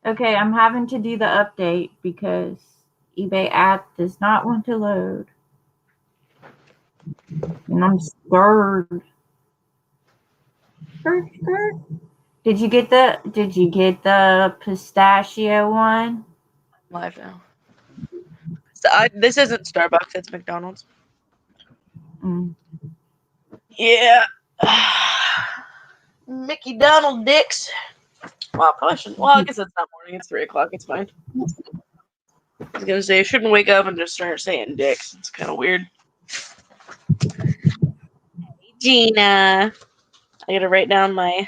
Okay, I'm having to do the update because eBay app does not want to load. And I'm scared. Skirt. Did you get the pistachio one? Live now. So this isn't Starbucks, it's McDonald's. Mm. Yeah. Mickey Donald Dicks. Well, probably shouldn't. Well, I guess it's not morning. It's 3 o'clock. It's fine. I was gonna say I shouldn't wake up and just start saying dicks. It's kind of weird. Hey, Gina. I gotta write down my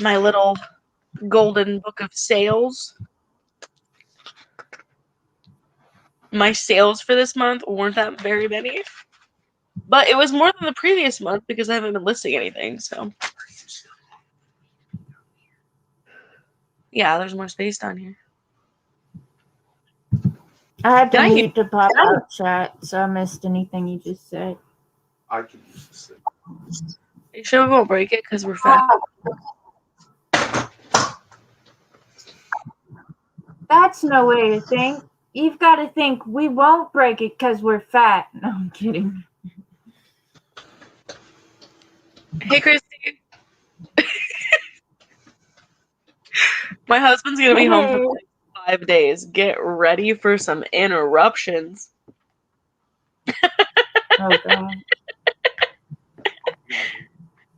little golden book of sales. My sales for this month weren't that very many, but it was more than the previous month because I haven't been listing anything. So yeah, there's more space down here. I had to mute the pop-up chat, so I missed anything you just said. I can use this thing. You sure we won't break it because we're fat? That's no way to think. You've got to think we won't break it because we're fat. No, I'm kidding. Hey, Christy. My husband's gonna be home for like 5 days. Get ready for some interruptions. Oh, God.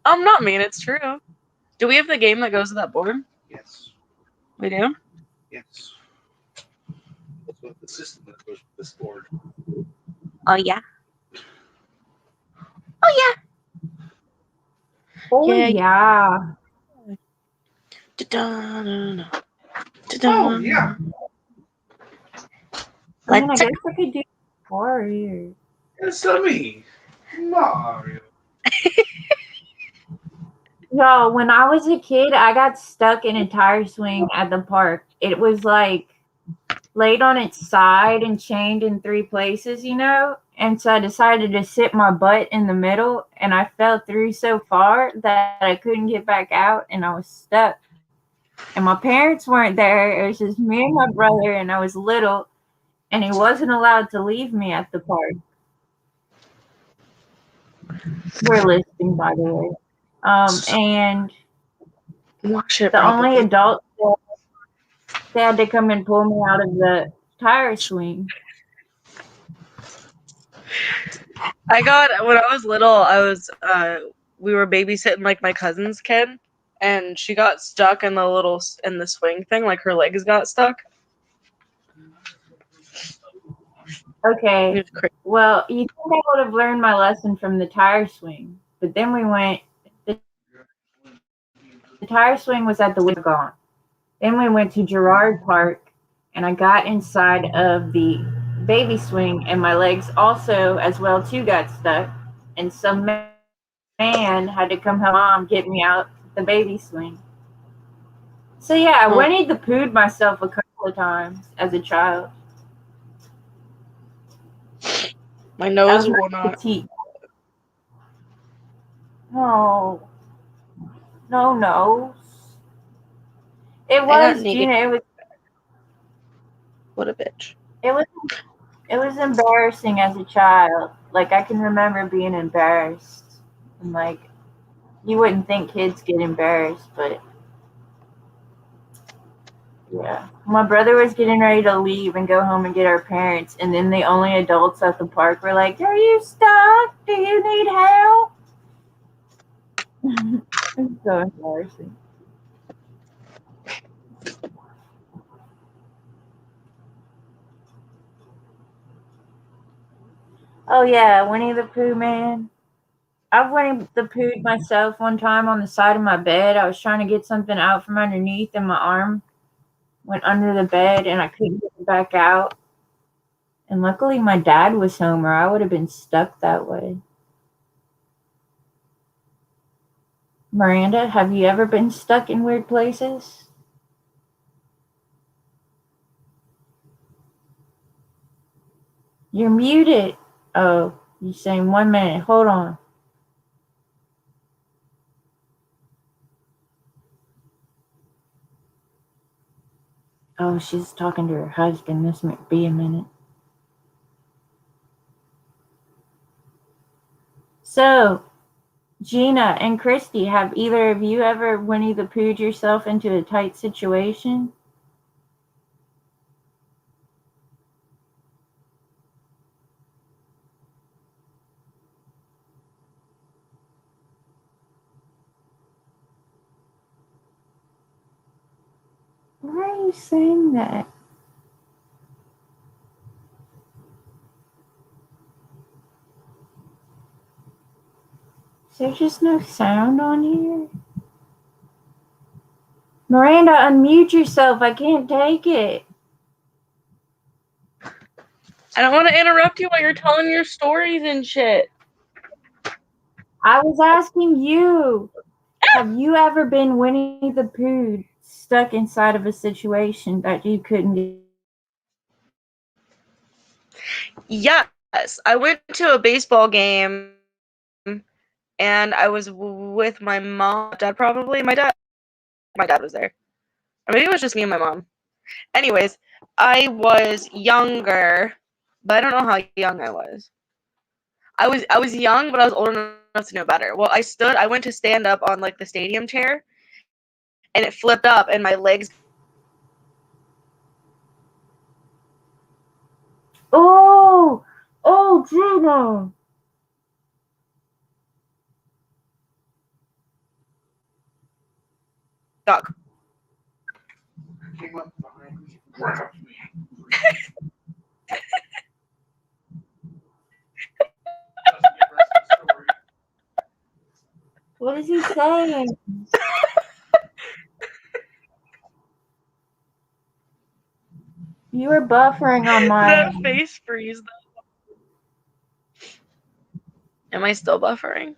I'm not mean, it's true. Do we have the game that goes with that board? Yes. We do? Yes. That's what the system that goes with this board. Oh, yeah. Oh, yeah. Oh, yeah. Oh, yeah. I mean, I guess I could do Mario. It's me, Mario. Yo, when I was a kid, I got stuck in a tire swing at the park. It was like laid on its side and chained in 3 places, you know? And so I decided to sit my butt in the middle, and I fell through so far that I couldn't get back out, and I was stuck. And my parents weren't there. It was just me and my brother, and I was little, and he wasn't allowed to leave me at the park. We're listing, by the way. And the only adult, they had to come and pull me out of the tire swing. When I was little, we were babysitting like my cousin's kid, and she got stuck in the swing thing, like her legs got stuck. Okay, well, you think I would have learned my lesson from the tire swing, but then the tire swing was at the Wiggon. Then we went to Girard Park, and I got inside of the baby swing, and my legs also, as well, too, got stuck, and some man had to come help mom get me out the baby swing. So yeah, I Winnie the Pooh'd myself a couple of times as a child. My nose will not. No. No nose. It was, Gina, it was. What a bitch. It was embarrassing as a child. Like, I can remember being embarrassed. And, like, you wouldn't think kids get embarrassed, but yeah. My brother was getting ready to leave and go home and get our parents, and then the only adults at the park were like, "Are you stuck? Do you need help?" It's so embarrassing. Oh yeah, Winnie the Pooh, man. I've Winnie the Pooh'd myself one time on the side of my bed. I was trying to get something out from underneath, and my arm went under the bed, and I couldn't get it back out. And luckily, my dad was home, or I would have been stuck that way. Miranda, have you ever been stuck in weird places? You're muted. Oh, you're saying 1 minute. Hold on. Oh, she's talking to her husband. This might be a minute. So, Gina and Christy, have either of you ever Winnie the Poohed yourself into a tight situation? Why are you saying that? Is there just no sound on here? Miranda, unmute yourself. I can't take it. I don't want to interrupt you while you're telling your stories and shit. I was asking you, have you ever been Winnie the Pooh stuck inside of a situation that you couldn't get? Yes, I went to a baseball game and I was with my mom, dad probably. My dad was there. Or maybe it was just me and my mom. Anyways, I was younger, but I don't know how young I was. I was young, but I was old enough to know better. Well, I went to stand up on like the stadium chair, and it flipped up, and my legs. Oh, Gina. Got Came up behind me. What is he saying? You were buffering on that my... face freeze. Am I still buffering?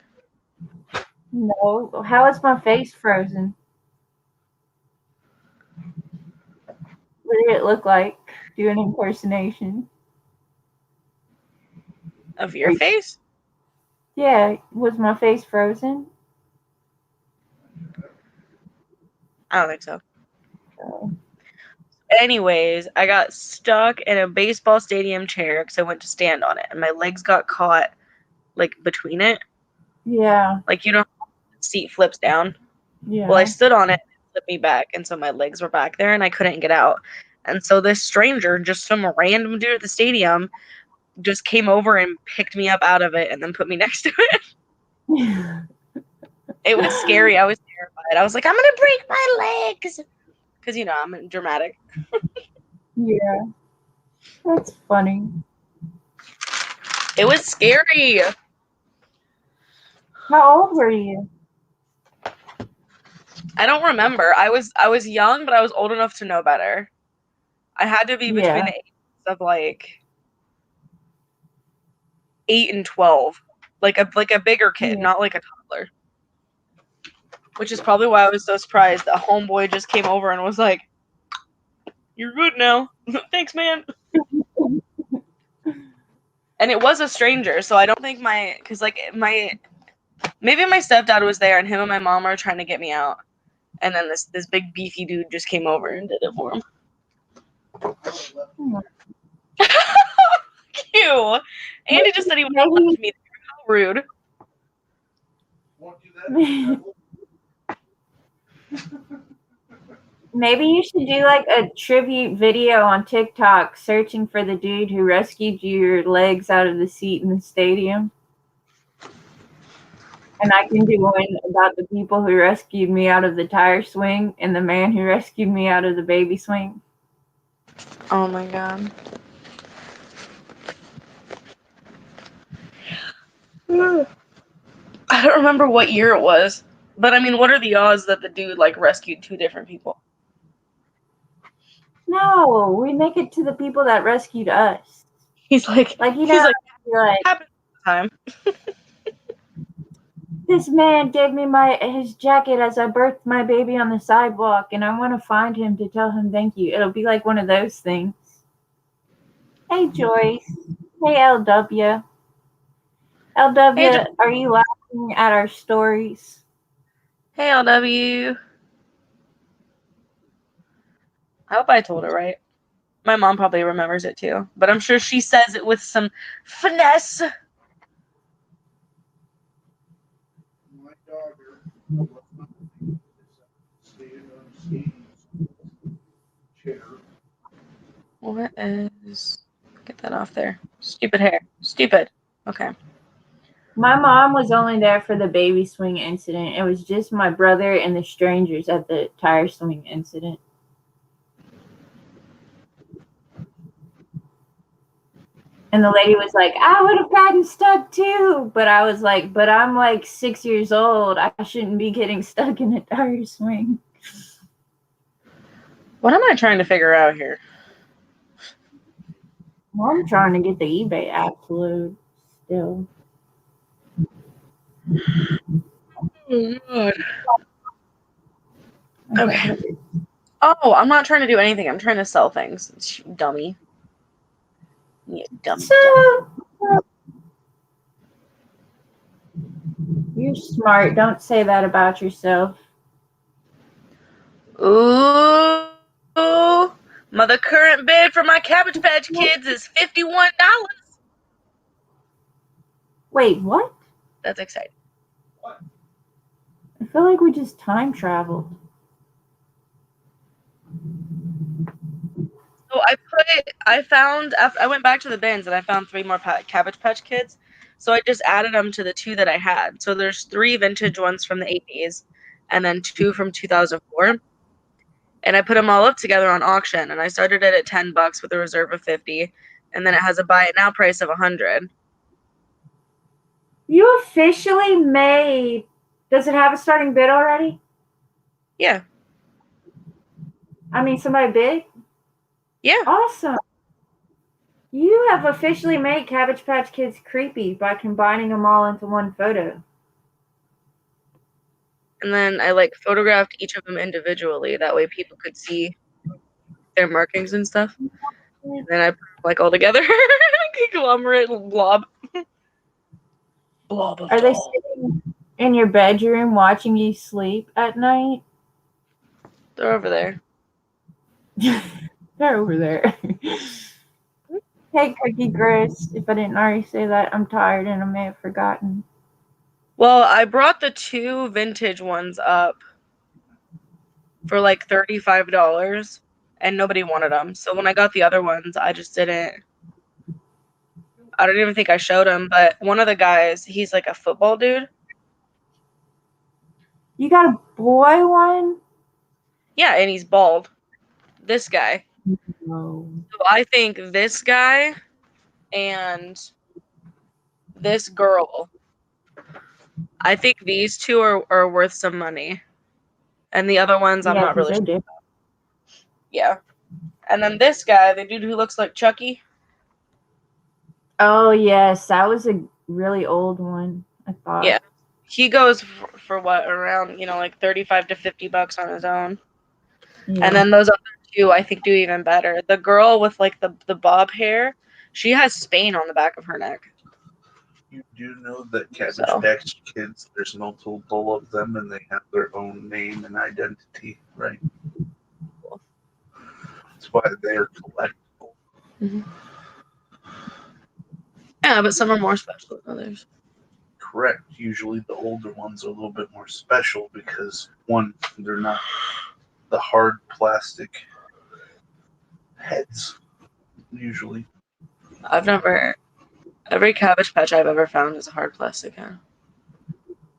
No. How is my face frozen? What did it look like? Do an impersonation. Of your face? Yeah, was my face frozen? I don't think so. Oh. Anyways, I got stuck in a baseball stadium chair because I went to stand on it, and my legs got caught like between it. Yeah. Like, you know, the seat flips down. Yeah. Well, I stood on it, and it flipped me back, and so my legs were back there, and I couldn't get out. And so this stranger, just some random dude at the stadium, just came over and picked me up out of it, and then put me next to it. It was scary. I was terrified. I was like, I'm gonna break my legs, because you know I'm dramatic. Yeah. That's funny. It was scary. How old were you? I don't remember. I was young, but I was old enough to know better. I had to be between the ages of like 8 and 12, like a bigger kid, not like a toddler. Which is probably why I was so surprised. A homeboy just came over and was like, "You're good now, thanks, man." And it was a stranger, so I don't think maybe my stepdad was there, and him and my mom were trying to get me out, and then this big beefy dude just came over and did it for him. You. Andy just said he would have left me there. How rude. Won't do that. Maybe you should do like a tribute video on TikTok searching for the dude who rescued your legs out of the seat in the stadium. And I can do one about the people who rescued me out of the tire swing and the man who rescued me out of the baby swing. Oh my god. I don't remember what year it was. But I mean, what are the odds that the dude like rescued two different people? No, we make it to the people that rescued us. He's like, Like, you he's know, like happens all the time. This man gave me his jacket as I birthed my baby on the sidewalk, and I want to find him to tell him thank you. It'll be like one of those things. Hey, Joyce. Hey, LW. LW, Hey, are you laughing at our stories? Hey, LW. I hope I told her right. My mom probably remembers it too, but I'm sure she says it with some finesse. My daughter chair. What is... Get that off there. Stupid hair. Stupid. Okay. My mom was only there for the baby swing incident. It was just my brother and the strangers at the tire swing incident. And the lady was like, I would have gotten stuck too. But I was like, but I'm like 6 years old. I shouldn't be getting stuck in a tire swing. What am I trying to figure out here? Well, I'm trying to get the eBay app to load still. Oh, God. Okay. Oh, I'm not trying to do anything. I'm trying to sell things. Dummy. You dummy. You're smart. Don't say that about yourself. Ooh. The current bid for my Cabbage Patch Kids is $51. Wait, what? That's exciting. I feel like we just time traveled. So I went back to the bins and I found 3 more Cabbage Patch Kids. So I just added them to the 2 that I had. So there's 3 vintage ones from the 80s and then 2 from 2004. And I put them all up together on auction, and I started it at $10 with a reserve of 50, and then it has a buy it now price of 100. You officially made. Does it have a starting bid already? Yeah. I mean, somebody bid? Yeah. Awesome. You have officially made Cabbage Patch Kids creepy by combining them all into one photo. And then I photographed each of them individually. That way people could see their markings and stuff. And then I put them all together. Conglomerate blob. Blob of Are they doll. sitting in your bedroom watching you sleep at night? They're over there. They're over there. Hey, Cookie Gross. If I didn't already say that, I'm tired and I may have forgotten. Well, I brought the 2 vintage ones up for $35, and nobody wanted them. So when I got the other ones, I just didn't. I don't even think I showed him, but one of the guys, he's like a football dude. You got a boy one? Yeah, and he's bald. This guy. No. So I think this guy and this girl, I think these 2 are worth some money. And the other ones, I'm not really sure. Yeah. And then this guy, the dude who looks like Chucky. Oh, yes. That was a really old one, I thought. Yeah. He goes for what, around, $35 to $50 on his own. Yeah. And then those other 2, I think, do even better. The girl with the bob hair, she has Spain on the back of her neck. You do know that Cabbage Patch Kids, there's multiple of them, and they have their own name and identity, right? That's why they're collectible. Mm-hmm. Yeah, but some are more special than others. Correct. Usually the older ones are a little bit more special because, one, they're not the hard plastic heads, usually. Every Cabbage Patch I've ever found is a hard plastic head.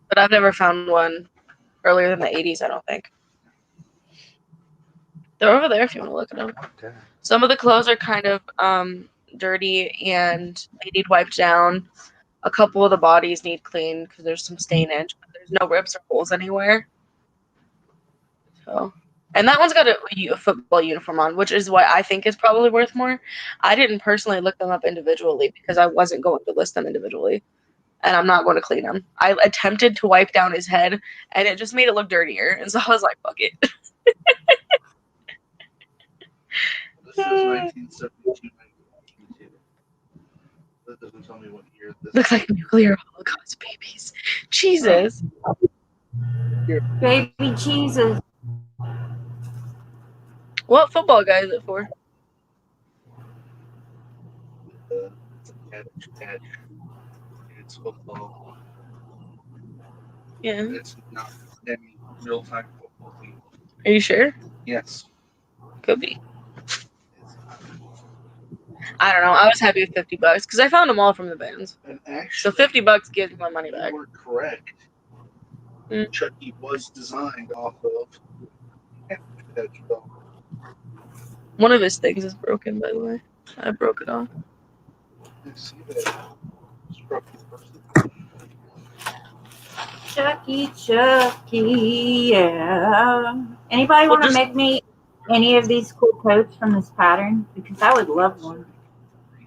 But I've never found one earlier than the 80s, I don't think. They're over there if you want to look at them. Okay. Some of the clothes are kind of dirty and they need wiped down. A couple of the bodies need cleaned because there's some stainage. There's no rips or holes anywhere. So, and that one's got a football uniform on, which is what I think is probably worth more. I didn't personally look them up individually because I wasn't going to list them individually. And I'm not going to clean them. I attempted to wipe down his head, and it just made it look dirtier. And so I was like, fuck it. This is 1972. That doesn't tell me what year this looks like nuclear holocaust babies. Jesus. Baby Jesus. What football guy is it for? Catch. It's football. Yeah. It's not any real-time football team. Are you sure? Yes. Could be. I don't know. I was happy with $50 because I found them all from the bands. And So actually, $50 gives me my money back. you were correct. Mm. Chucky was designed off of Hedgehog. One of his things is broken, by the way. I broke it off. I see that. Struck the person. Chucky, yeah. Anybody Well, want to just- make me any of these cool coats from this pattern? Because I would love one.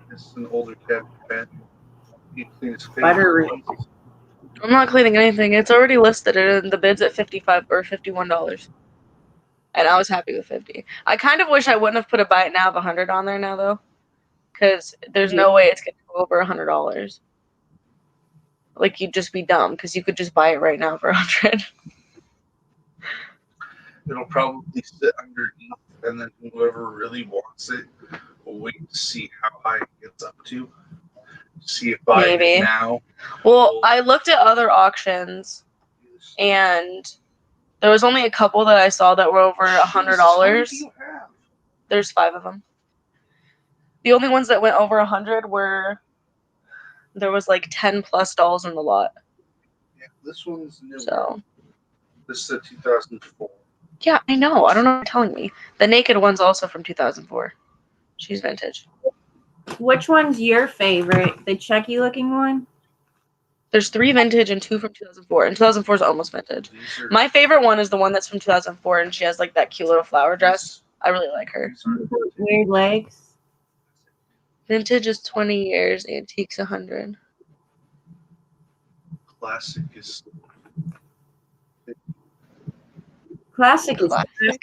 This is an older cat. He clean his face. Buttery. I'm not cleaning anything. It's already listed and the bid's at $55 or $51. And I was happy with 50. I kind of wish I wouldn't have put a buy it now of 100 on there now though. Because there's no way it's gonna go over $100. Like you'd just be dumb because you could just buy it right now for 100. It'll probably sit underneath, and then whoever really wants it will wait to see how high it gets up to. See if buying Maybe. it now. Well, I looked at other auctions and there was only a couple that I saw that were over $100. How many do you have? There's 5 of them. The only ones that went over 100 were there was like 10 plus dolls in the lot. Yeah, this one's new. So This is a 2004. yeah, I know. I don't know what you're telling me. The naked one's also from 2004. She's vintage. Which one's your favorite? The Chucky looking one? There's 3 vintage and 2 from 2004. And 2004 is almost vintage. These are, My favorite one is the one that's from 2004, and she has like that cute little flower dress. I really like her. these are Weird legs. Vintage is 20 years, antique's 100. classic. Is Classic is Classic? classic.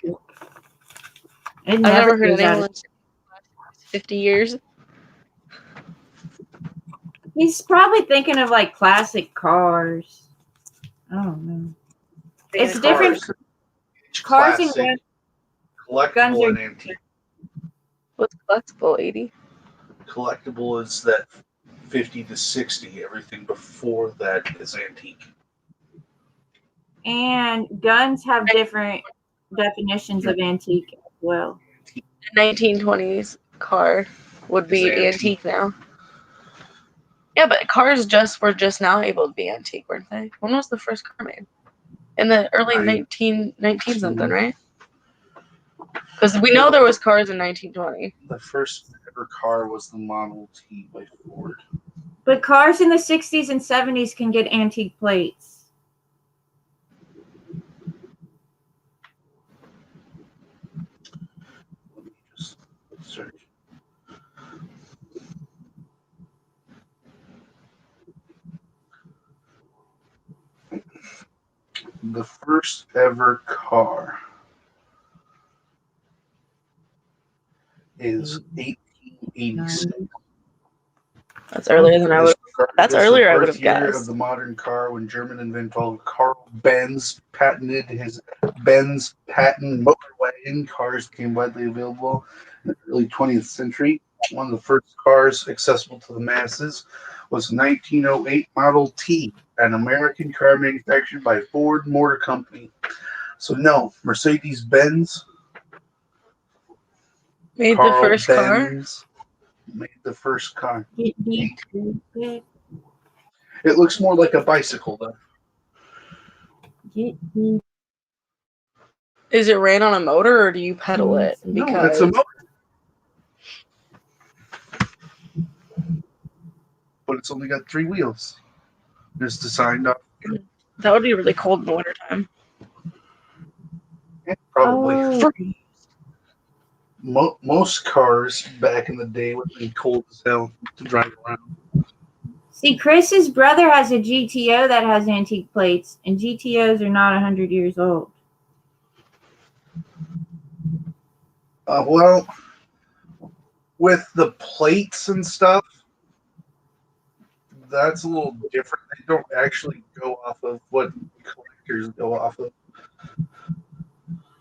It I've never never heard goes out anyone of- say classic is 50 years. He's probably thinking of like classic cars. I don't know. It's different. Cars and classic, guns collectible are- and antique. What's collectible, 80? Collectible is that 50 to 60. Everything before that is antique. And guns have different definitions of antique as well. 1920s car would be Is antique now. Yeah, but cars were just now able to be antique, weren't they? When was the first car made? In the early 19 something, right? Because we know there was cars in 1920. The first ever car was the Model T by Ford. But cars in the 60s and 70s can get antique plates. Let me just search. The first ever car is 1886. That's earlier than I would. That's earlier I would have First year guessed. of the modern car when German inventor Carl Benz patented his Benz patent motor wagon. Cars became widely available in the early 20th century. One of the first cars accessible to the masses was 1908 Model T, an American car manufactured by Ford Motor Company. So no, Mercedes-Benz Made Carl the first car? Benz made the first car. Get deep. It looks more like a bicycle though. Get deep. Is it ran on a motor or do you pedal it? No, Because it's a motor. But it's only got 3 wheels. It's designed up. that would be really cold in the wintertime. Probably. Oh, Most cars back in the day would be cold as hell to drive around. see, Chris's brother has a GTO that has antique plates, and GTOs are not 100 years old. Well, with the plates and stuff, that's a little different. They don't actually go off of what collectors go off of.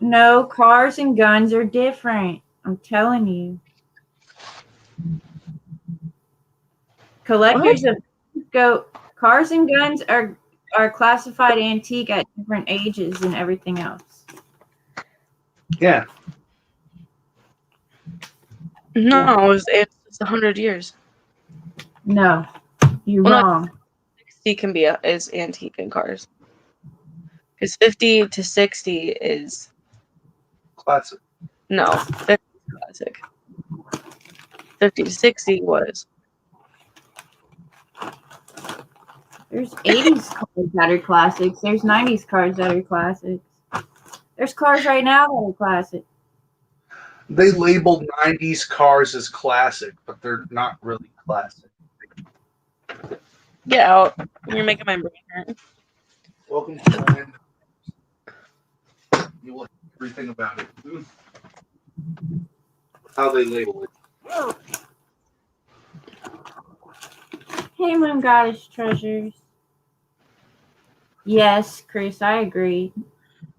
No, cars and guns are different. I'm telling you. Collectors of cars and guns are classified antique at different ages and everything else. Yeah. No, it's 100 years. No, you're Well, no, wrong. 60 can be is antique in cars. Because 50 to 60 is Classic. no 50 is classic. 50 to 60 was. There's 80s cars that are classics. There's 90s cars that are classics. There's cars right now that are classic. They labeled 90s cars as classic, but they're not really classic. Get out. You're making my brain hurt. Welcome to the land. You will hear everything about it. How they label it. Hey, Moon Goddess Treasures. Yes, Chris, I agree.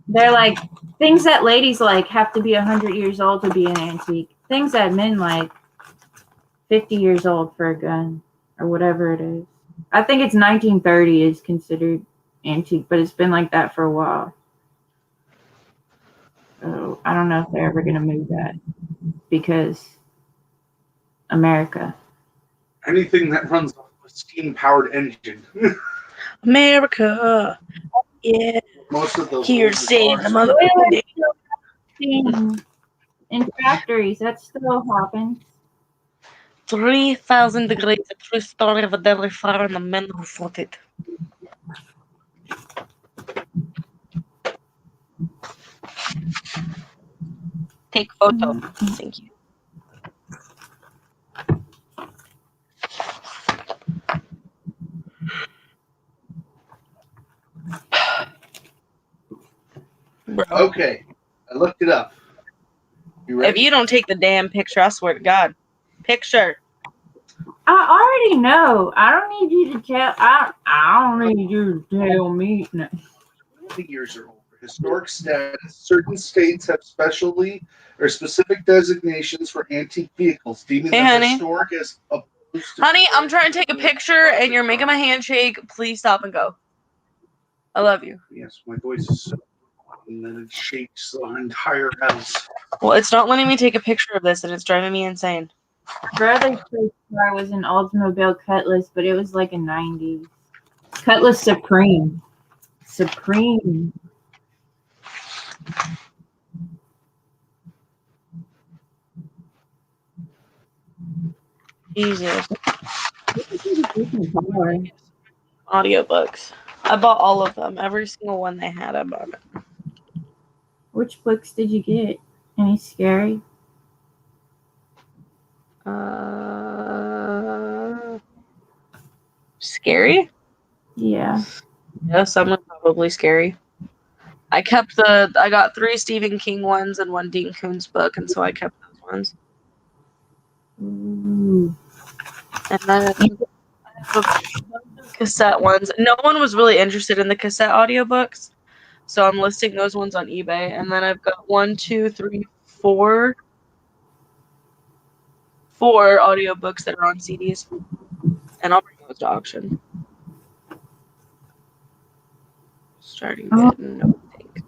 They're like, things that ladies like have to be 100 years old to be an antique. Things that men like, 50 years old for a gun or whatever it is. I think it's 1930 is considered antique, but it's been like that for a while. So I don't know if they're ever going to move that because America. Anything that runs off a steam-powered engine. America. Yeah. Most of those Here older say cars the mother. In factories, that still happens. 3,000 degrees, a true story of a dairy farm and the men who fought it. Take photo. Thank you. Bro. Okay, I looked it up. You ready? If you don't take the damn picture, I swear to God. Picture. I already know. I don't need you to tell. I don't need you to tell me. No. The years are over. Historic status. Certain states have specially or specific designations for antique vehicles, deeming Hey, them honey. historic as opposed to. Honey, I'm trying to take a picture and you're making my handshake. Please stop and go. I love you. Yes, my voice is so and then it shakes the entire house. Well, it's not letting me take a picture of this and it's driving me insane. My brother's first car was an Oldsmobile Cutlass, but it was like a 90s. Cutlass Supreme. Supreme. Jesus. Audiobooks. I bought all of them. Every single one they had, I bought it. Which books did you get? Any scary? Scary? Yeah. Yeah, some were probably scary. I got 3 Stephen King ones and 1 Dean Koontz book, and so I kept those ones. Ooh. And then I have a bunch of cassette ones. No one was really interested in the cassette audiobooks, so I'm listing those ones on eBay. And then I've got 4 audiobooks that are on CDs, and I'll bring those to auction. Starting getting no thanks.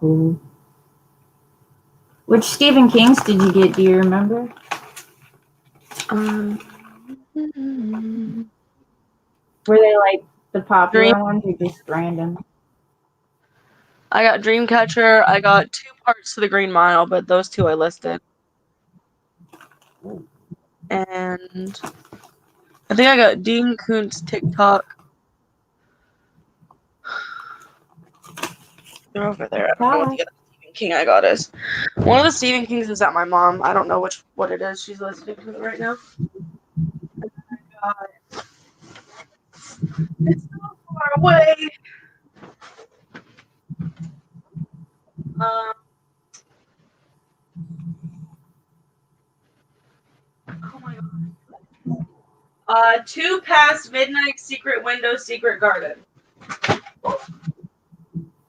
Cool. Which Stephen King's did you get? Do you remember? Were they like the popular ones or just random? I got Dreamcatcher. I got 2 parts to the Green Mile, but those 2 I listed. And I think I got Dean Koontz TikTok. They're over there. I don't know what the other Stephen King I got is. One of the Stephen Kings is at my mom. I don't know what it is. She's listening to it right now. It's so far away. Oh my god. 2 Past Midnight, Secret Window, Secret Garden.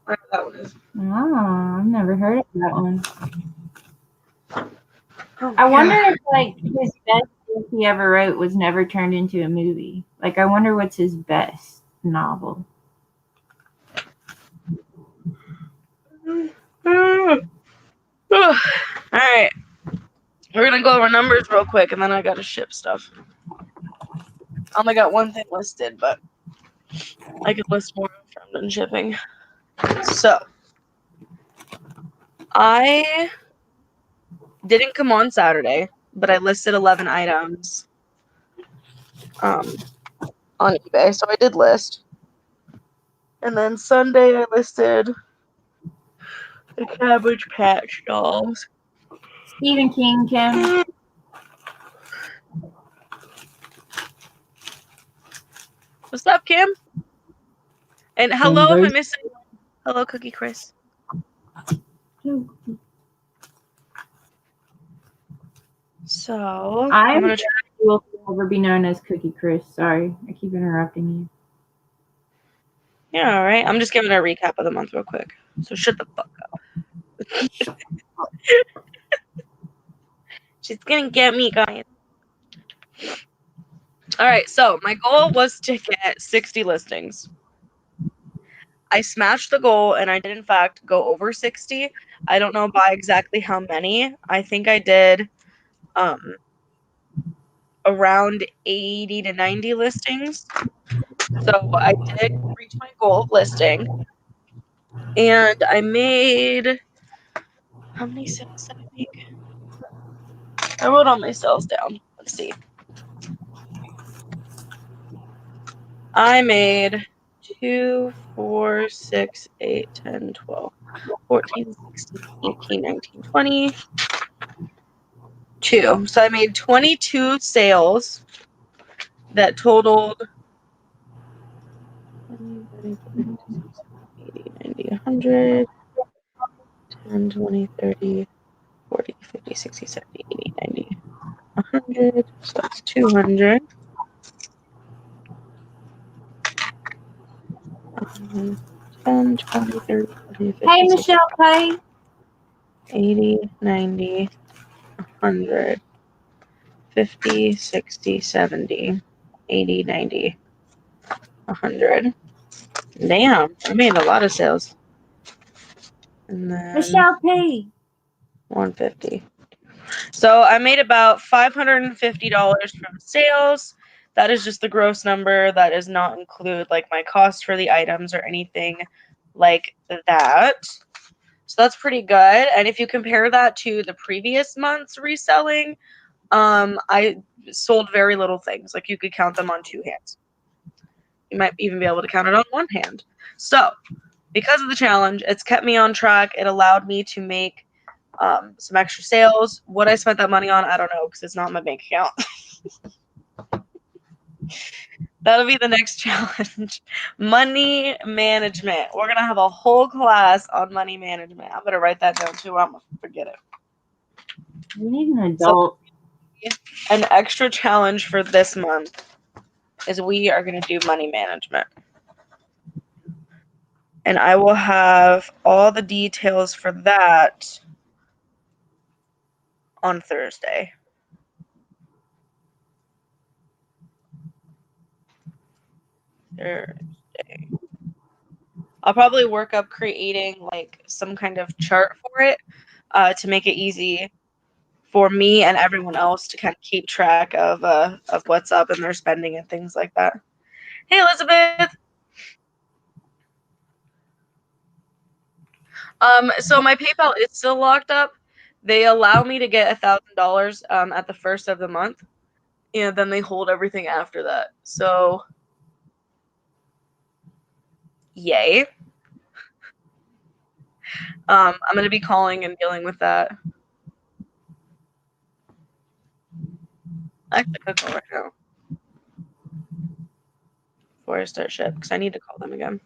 Whatever that one is. Oh, I've never heard of that one. Oh, I wonder yeah. if like his best book he ever wrote was never turned into a movie. Like I wonder what's his best novel. All right. We're going to go over numbers real quick, and then I got to ship stuff. I only got one thing listed, but I could list more if I'm done shipping. So, I didn't come on Saturday, but I listed 11 items on eBay, so I did list. And then Sunday I listed the Cabbage Patch dolls. Stephen King, Kim. What's up, Kim? And hello, am I missing? Hello, Cookie Chris. So I'm gonna try. Will never be known as Cookie Chris. Sorry, I keep interrupting you. Yeah, all right. I'm just giving a recap of the month real quick. So shut the fuck up. She's gonna get me, guys. All right. So my goal was to get 60 listings. I smashed the goal, and I did in fact go over 60. I don't know by exactly how many. I think I did around 80 to 90 listings. So I did reach my goal of listing. And I made, how many sales did I make? I wrote all my sales down. Let's see. I made 2, 4, 6, 8, 10, 12, 14, 16, 18, 19, 20. 2. So I made 22 sales that totaled 20, 30, 40, 50, 60, 70, 80, 90, 100, 10, 20, 30, 40, 50, 60, 70, 80, 90, 100. So that's 200. 10, 20, 30, 40, 50, Hey, 60, Michelle Pay. 80, 90, 100, 50, 60, 70, 80, 90, 100. Damn, I made a lot of sales. And then Michelle Pay. 150. So I made about $550 from sales. That is just the gross number. That does not include like my cost for the items or anything like that. So that's pretty good. And if you compare that to the previous month's reselling, I sold very little things. Like you could count them on 2 hands. You might even be able to count it on 1 hand. So because of the challenge, it's kept me on track. It allowed me to make some extra sales. What I spent that money on, I don't know because it's not in my bank account. That'll be the next challenge. Money management. We're going to have a whole class on money management. I'm going to write that down too, or I'm going to forget it. You need an adult. So, an extra challenge for this month is we are going to do money management. And I will have all the details for that on Thursday. I'll probably work up creating like some kind of chart for it to make it easy for me and everyone else to kind of keep track of what's up and their spending and things like that. Hey, Elizabeth. So my PayPal is still locked up. They allow me to get $1,000 at the first of the month, and then they hold everything after that. So, yay. I'm gonna be calling and dealing with that. I have to cook right now before I start ship because I need to call them again.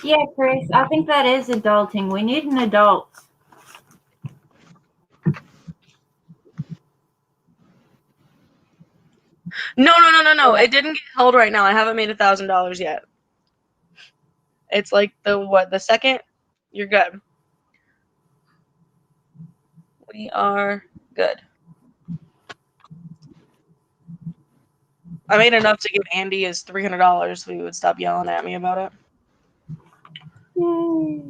Yeah, Chris, I think that is adulting. We need an adult. No. It didn't get held right now. I haven't made $1,000 yet. It's like the second? You're good. We are good. I made enough to give Andy his $300 so he would stop yelling at me about it. Yay.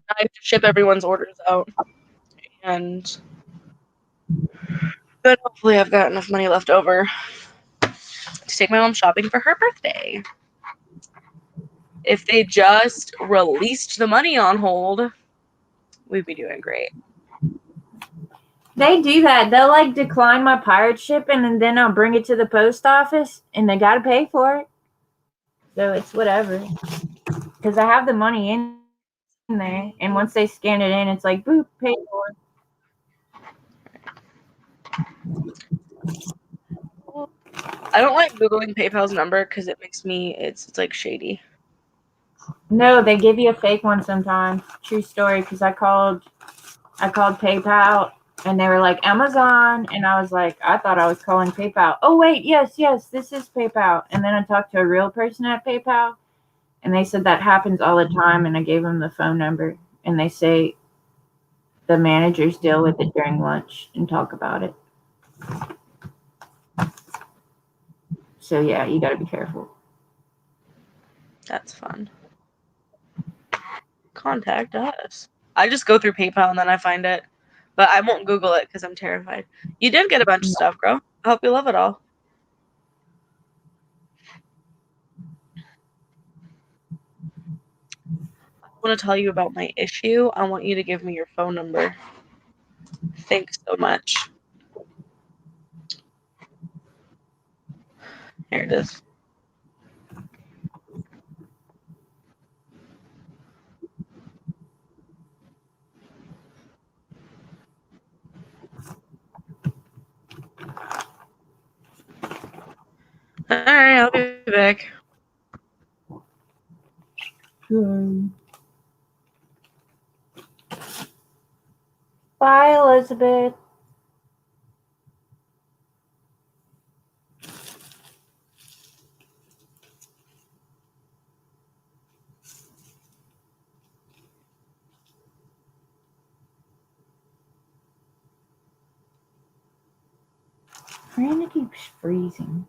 I have to ship everyone's orders out. And then hopefully I've got enough money left over to take my mom shopping for her birthday. If they just released the money on hold, we'd be doing great. They do that. They'll like decline my pirate shipping and then I'll bring it to the post office and they got to pay for it. So it's whatever. Because I have the money in there. And once they scan it in, it's like, boop, paid for. I don't like Googling PayPal's number because it makes me, it's like shady. No, they give you a fake one sometimes. True story. Because I called PayPal and they were like Amazon. And I was like, I thought I was calling PayPal. Oh, wait, yes, this is PayPal. And then I talked to a real person at PayPal. And they said that happens all the time. And I gave them the phone number. And they say the managers deal with it during lunch and talk about it. So, yeah, you got to be careful. That's fun. Contact us. I just go through PayPal and then I find it. But I won't Google it because I'm terrified. You did get a bunch of stuff, girl. I hope you love it all. I want to tell you about my issue. I want you to give me your phone number. Thanks so much. Here it is. Alright, I'll be back. Bye, Elizabeth. Miranda keeps freezing.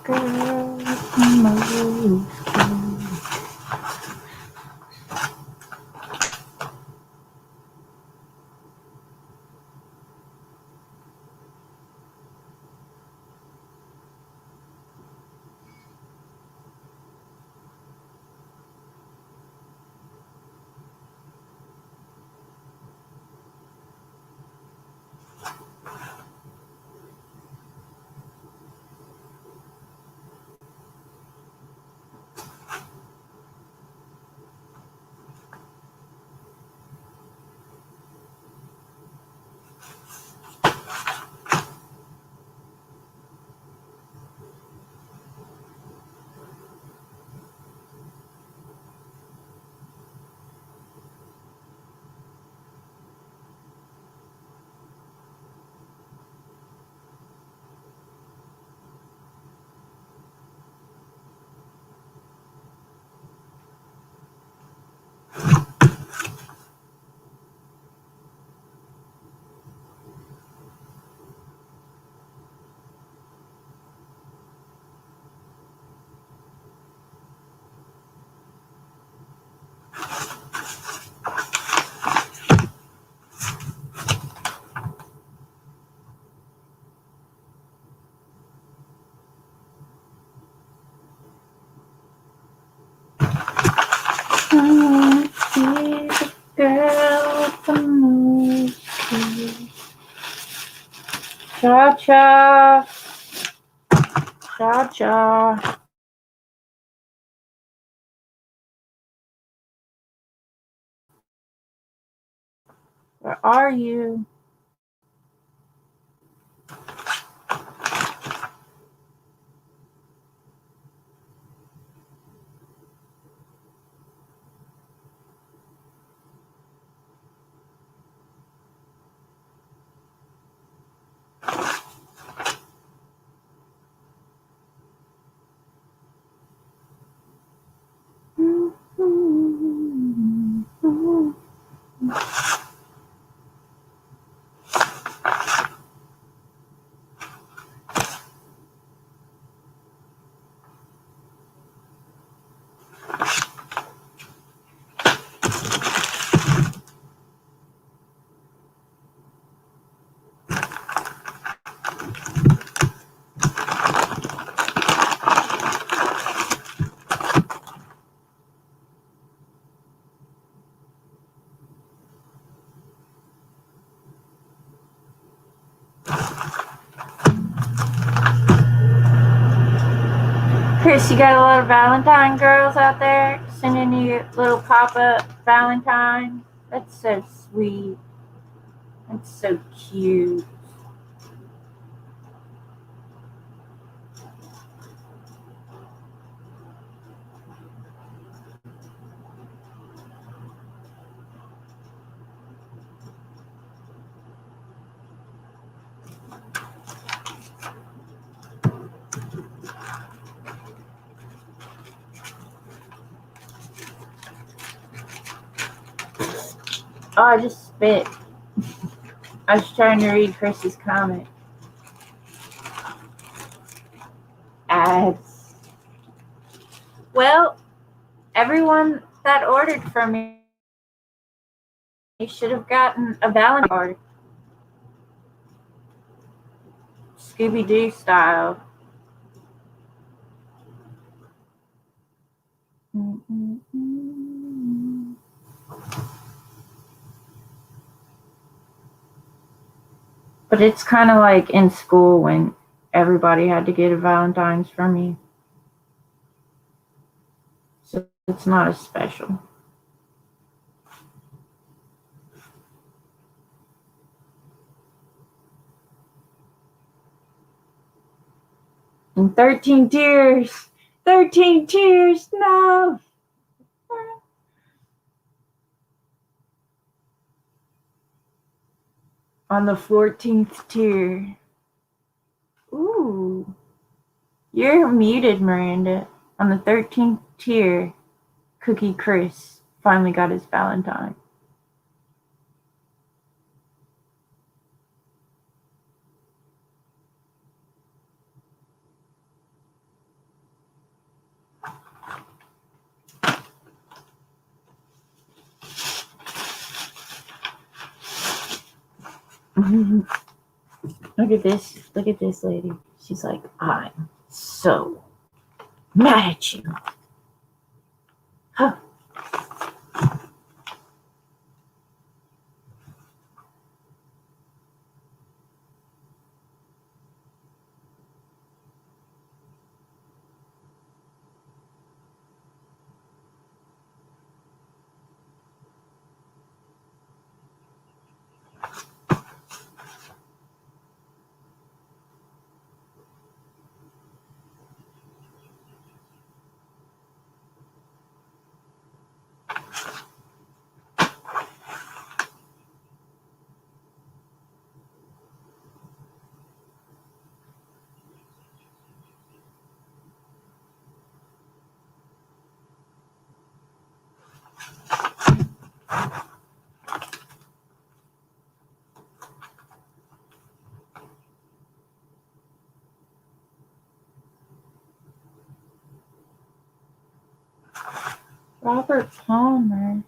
Girl with the most curls. I see the girl with the most curls. Cha-cha. Cha-cha. Where are you? Chris, you got a lot of Valentine girls out there sending you little pop-up Valentine. That's so sweet. That's so cute. Oh, I just spit. I was trying to read Chris's comment. Ads. Well, everyone that ordered from me should have gotten a Valentine card. Scooby-Doo style. But it's kind of like in school when everybody had to get a Valentine's from me. So it's not as special. And 13 tears. 13 tears. No. On the 14th tier. Ooh. You're muted, Miranda. On the 13th tier, Cookie Chris finally got his Valentine. Look at this. Look at this lady. She's like, I'm so mad at you. Huh. Robert Palmer.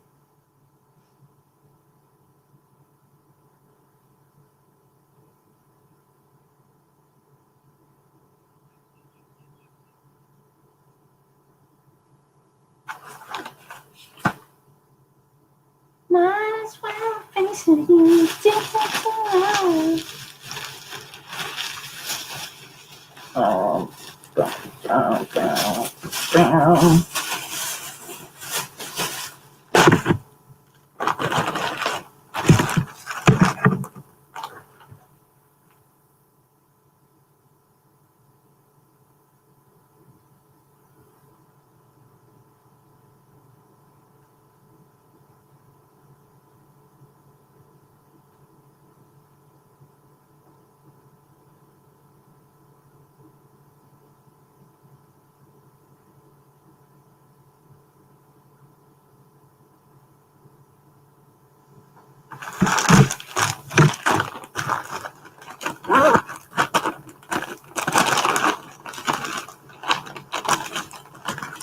Might as well face it. Oh, down.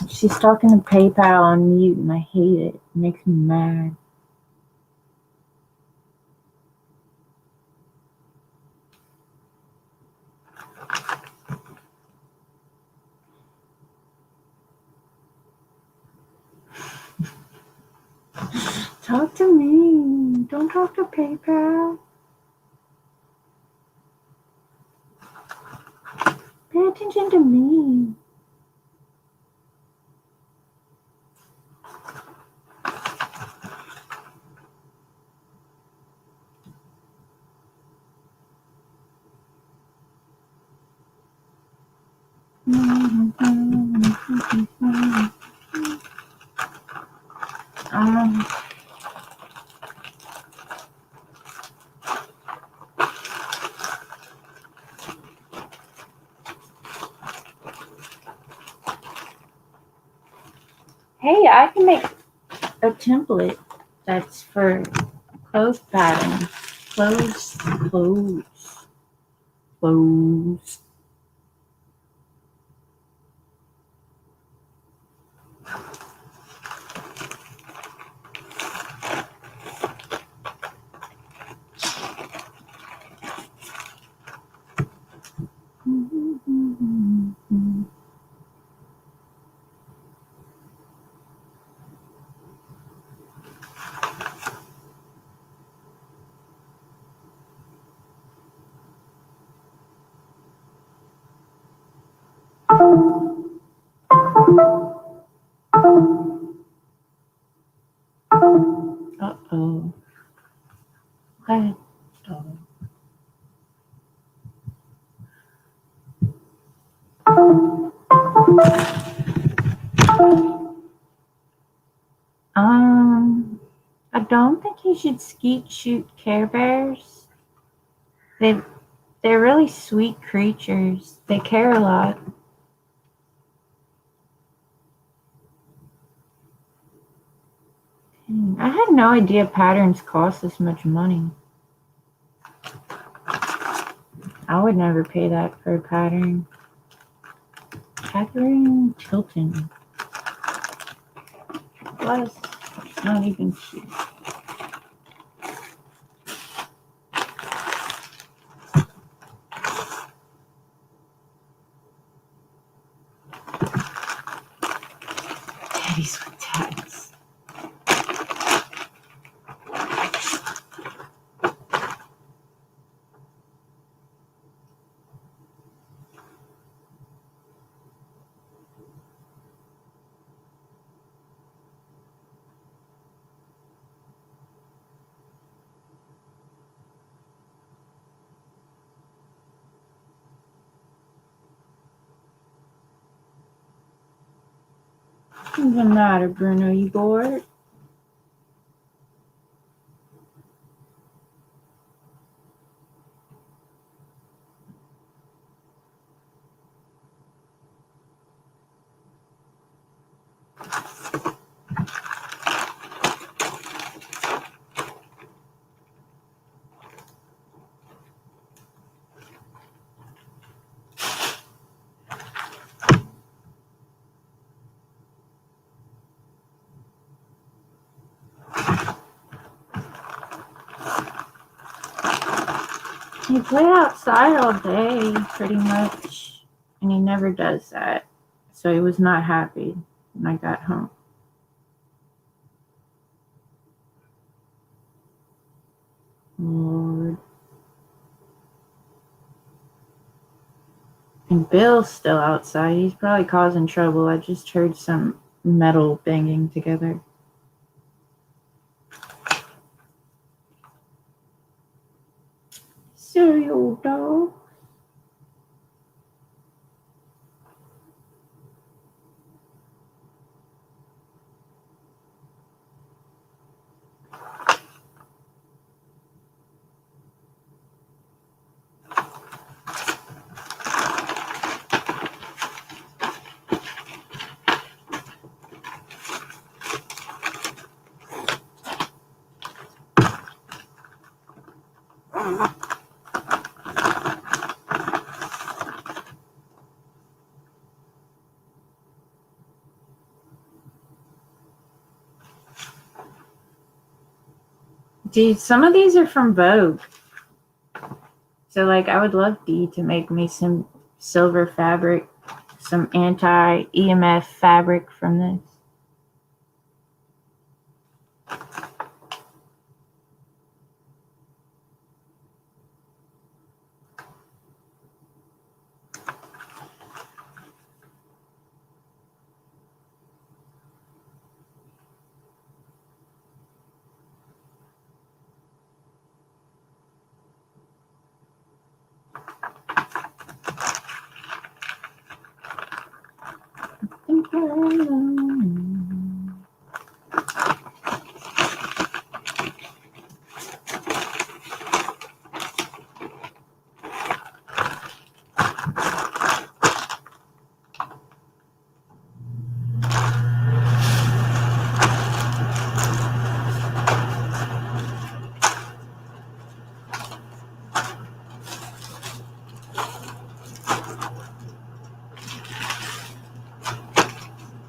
She's talking to PayPal on mute, and I hate it. It makes me mad. Talk to me. Don't talk to PayPal. Pay attention to me. Hey, I can make a template that's for clothes patterns. Clothes. Uh-oh. Go ahead. I don't think you should skeet shoot Care Bears. They're really sweet creatures. They care a lot. I had no idea patterns cost this much money. I would never pay that for a pattern. Catherine Tilton. Plus, it's not even cute. titties with tags. What's the matter, Bruno? You bored? He played outside all day, pretty much, and he never does that. So he was not happy when I got home. Lord. And Bill's still outside. He's probably causing trouble. I just heard some metal banging together. Cereal dog. Dude, some of these are from Vogue. So, like, I would love Dee to make me some silver fabric, some anti-EMF fabric from this.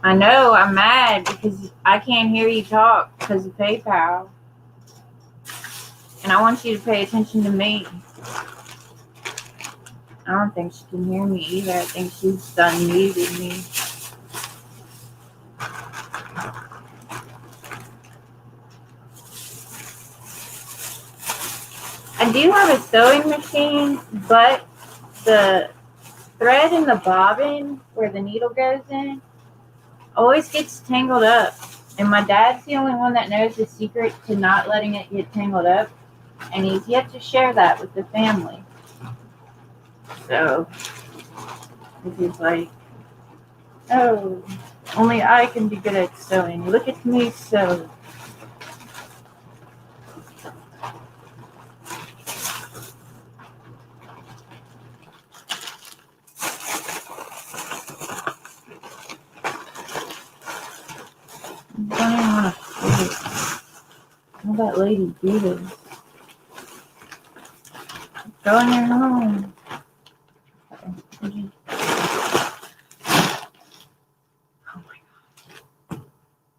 I know, I'm mad because I can't hear you talk because of PayPal. And I want you to pay attention to me. I don't think she can hear me either. I think she's done muted me. I do have a sewing machine, but the thread in the bobbin where the needle goes in always gets tangled up. And my dad's the only one that knows the secret to not letting it get tangled up. And he's yet to share that with the family. So, he's like, oh, only I can be good at sewing. Look at me sew. I don't even want to quit. How that lady do this? Go in your home. Oh my God.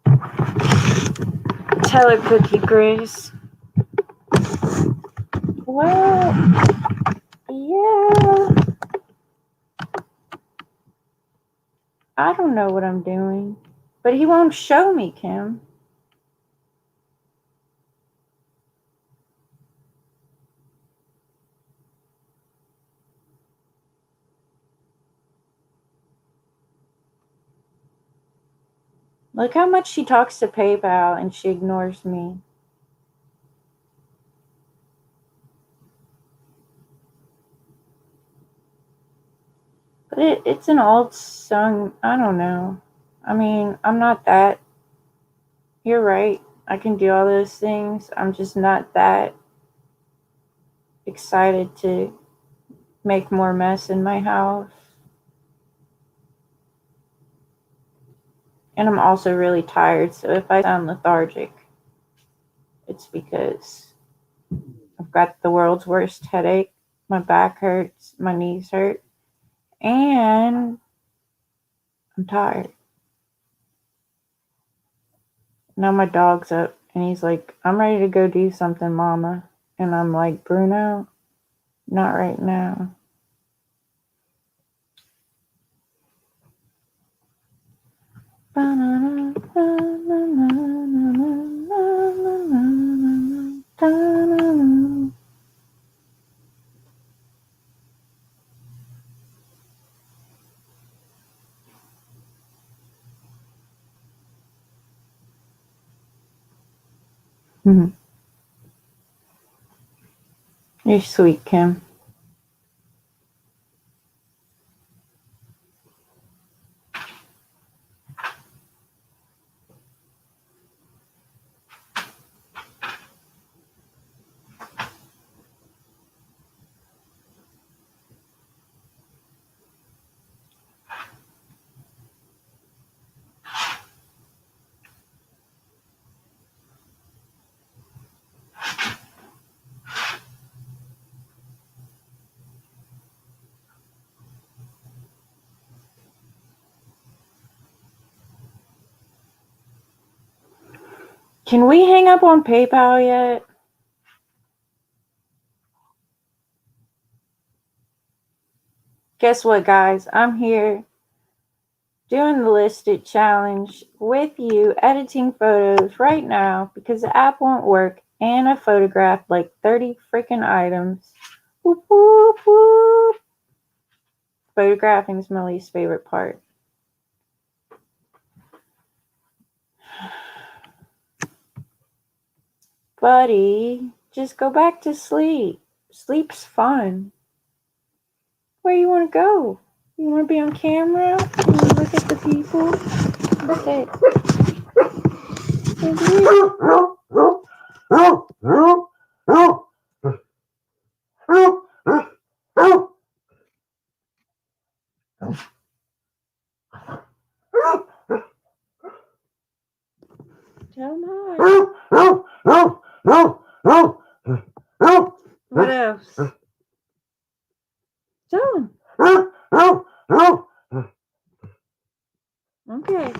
Tell her, Cookie Grace. Well, yeah. I don't know what I'm doing, But he won't show me, Kim. Look how much she talks to PayPal and she ignores me. But it's an old song. I don't know. I mean, I'm not that. You're right. I can do all those things. I'm just not that excited to make more mess in my house. And I'm also really tired. So if I sound lethargic, it's because I've got the world's worst headache. My back hurts. My knees hurt. And I'm tired. Now my dog's up and he's like, I'm ready to go do something, Mama. And I'm like, Bruno, not right now. You're sweet, Kim. Can we hang up on PayPal yet? Guess what, guys? I'm here doing the listed challenge with you, editing photos right now because the app won't work and I photographed like 30 freaking items. Whoop, whoop, whoop. Photographing is my least favorite part. Buddy, just go back to sleep. Sleep's fun. Where you want to go? You want to be on camera? You want to look at the people? What's it? Tell him hi. What else? Tell him. Okay.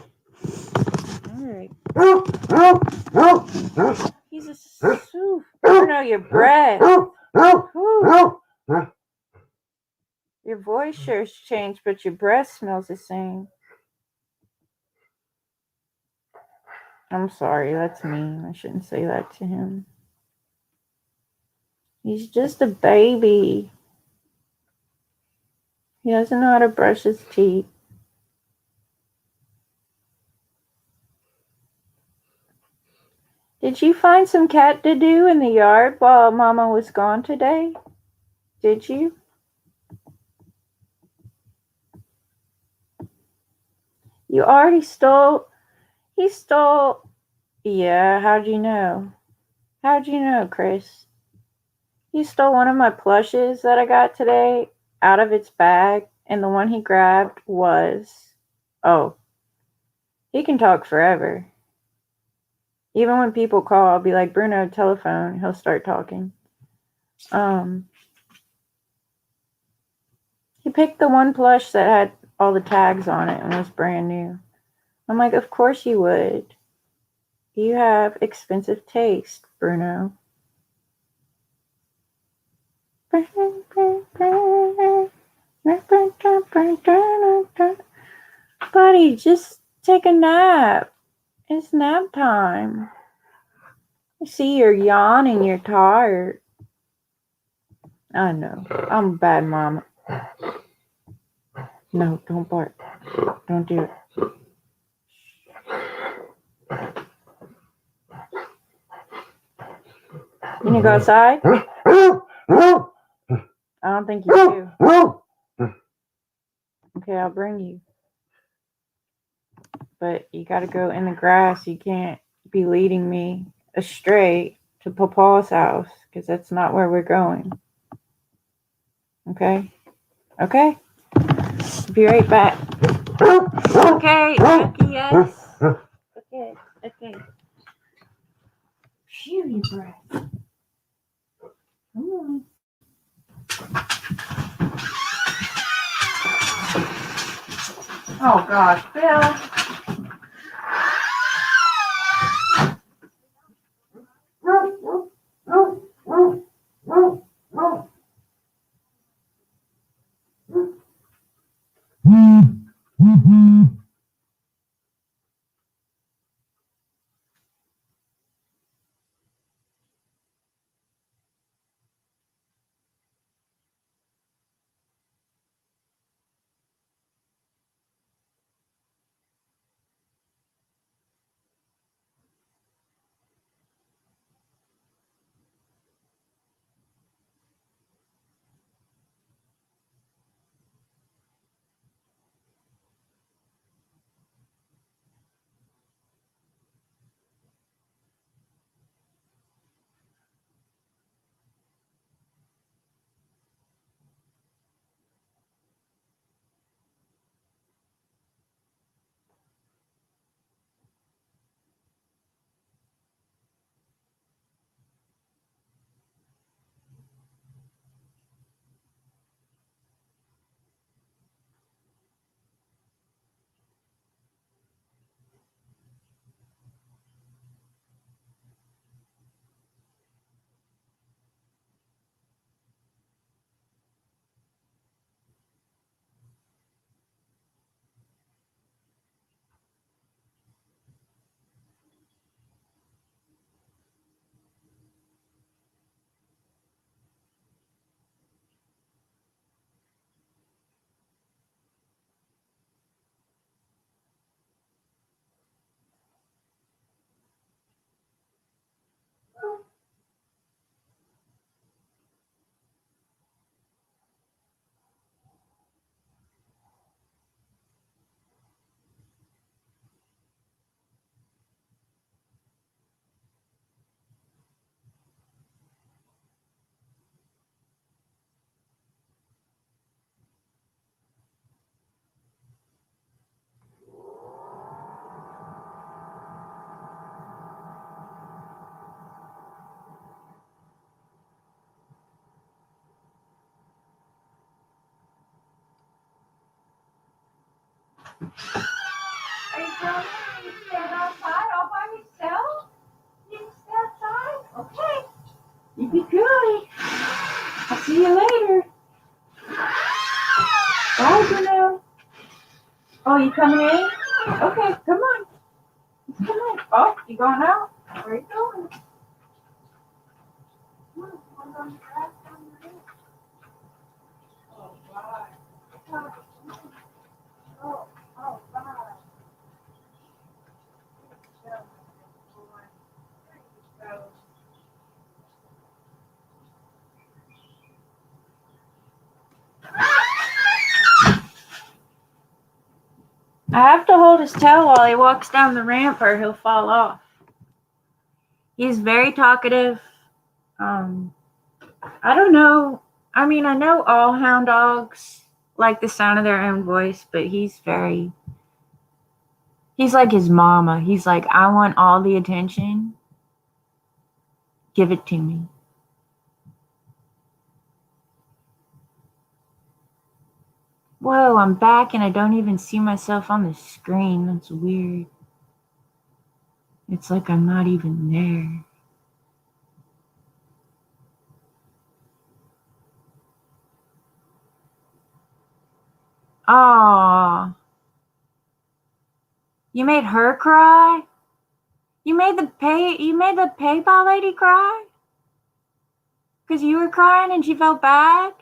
Alright. He's a soup. Bruno, your breath. Whew. Your voice sure's changed, but your breath smells the same. I'm sorry, that's mean. I shouldn't say that to him. He's just a baby. He doesn't know how to brush his teeth. Did you find some cat to do in the yard while Mama was gone today? Did you? You already stole. He stole. Yeah, how'd you know? How'd you know, Chris? He stole one of my plushes that I got today out of its bag, and the one he grabbed was. Oh. He can talk forever. Even when people call, I'll be like, Bruno, telephone. He'll start talking. He picked the one plush that had all the tags on it and was brand new. I'm like, of course you would. You have expensive taste, Bruno. Buddy, just take a nap. It's nap time. I see you're yawning. You're tired. I know. I'm a bad mama. No, don't bark. Don't do it. You need to go outside? I don't think you do. Okay, I'll bring you. But you gotta go in the grass. You can't be leading me astray to Papa's house, because that's not where we're going. Okay? Okay? Be right back. Okay, Jackie, yes. Okay, okay. Phew, you breath. Come on. Oh gosh, Bill. Are you telling me you stand outside all by yourself? You can stay outside? Okay. You be good. I'll see you later. Bye, Bruno. Oh, you coming in? Okay, come on. Come on. Oh, you going out? Where you going? Come on, come on, the grass down the road. Oh, God. Oh, oh, God. I have to hold his tail while he walks down the ramp or he'll fall off. He's very talkative. I don't know. I mean, I know all hound dogs like the sound of their own voice, but he's like his mama. He's like, I want all the attention. Give it to me. Whoa, I'm back and I don't even see myself on the screen. That's weird. It's like I'm not even there. Aww. You made her cry? You made the PayPal lady cry? Because you were crying and she felt bad?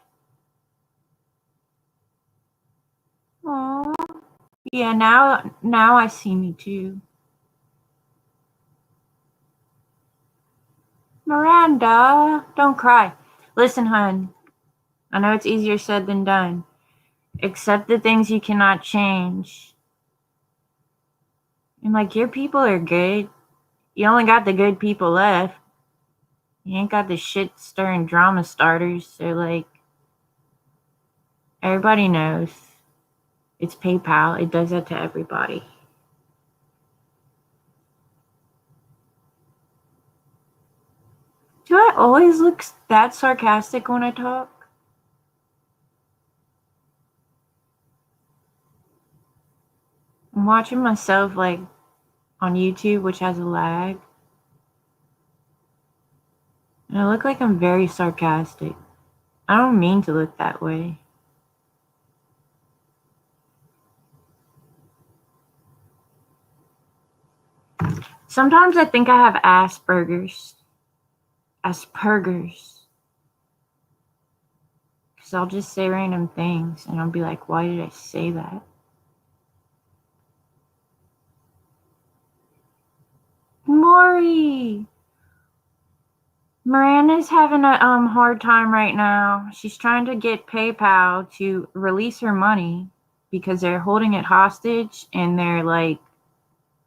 Oh. Yeah, now I see me too. Miranda, don't cry. Listen, hun. I know it's easier said than done. Accept the things you cannot change. And like, your people are good. You only got the good people left. You ain't got the shit stirring drama starters. So like, everybody knows. It's PayPal. It does that to everybody. Do I always look that sarcastic when I talk? I'm watching myself like on YouTube, which has a lag. And I look like I'm very sarcastic. I don't mean to look that way. Sometimes I think I have Asperger's. Because I'll just say random things and I'll be like, why did I say that? Maury! Miranda's having a hard time right now. She's trying to get PayPal to release her money because they're holding it hostage and they're like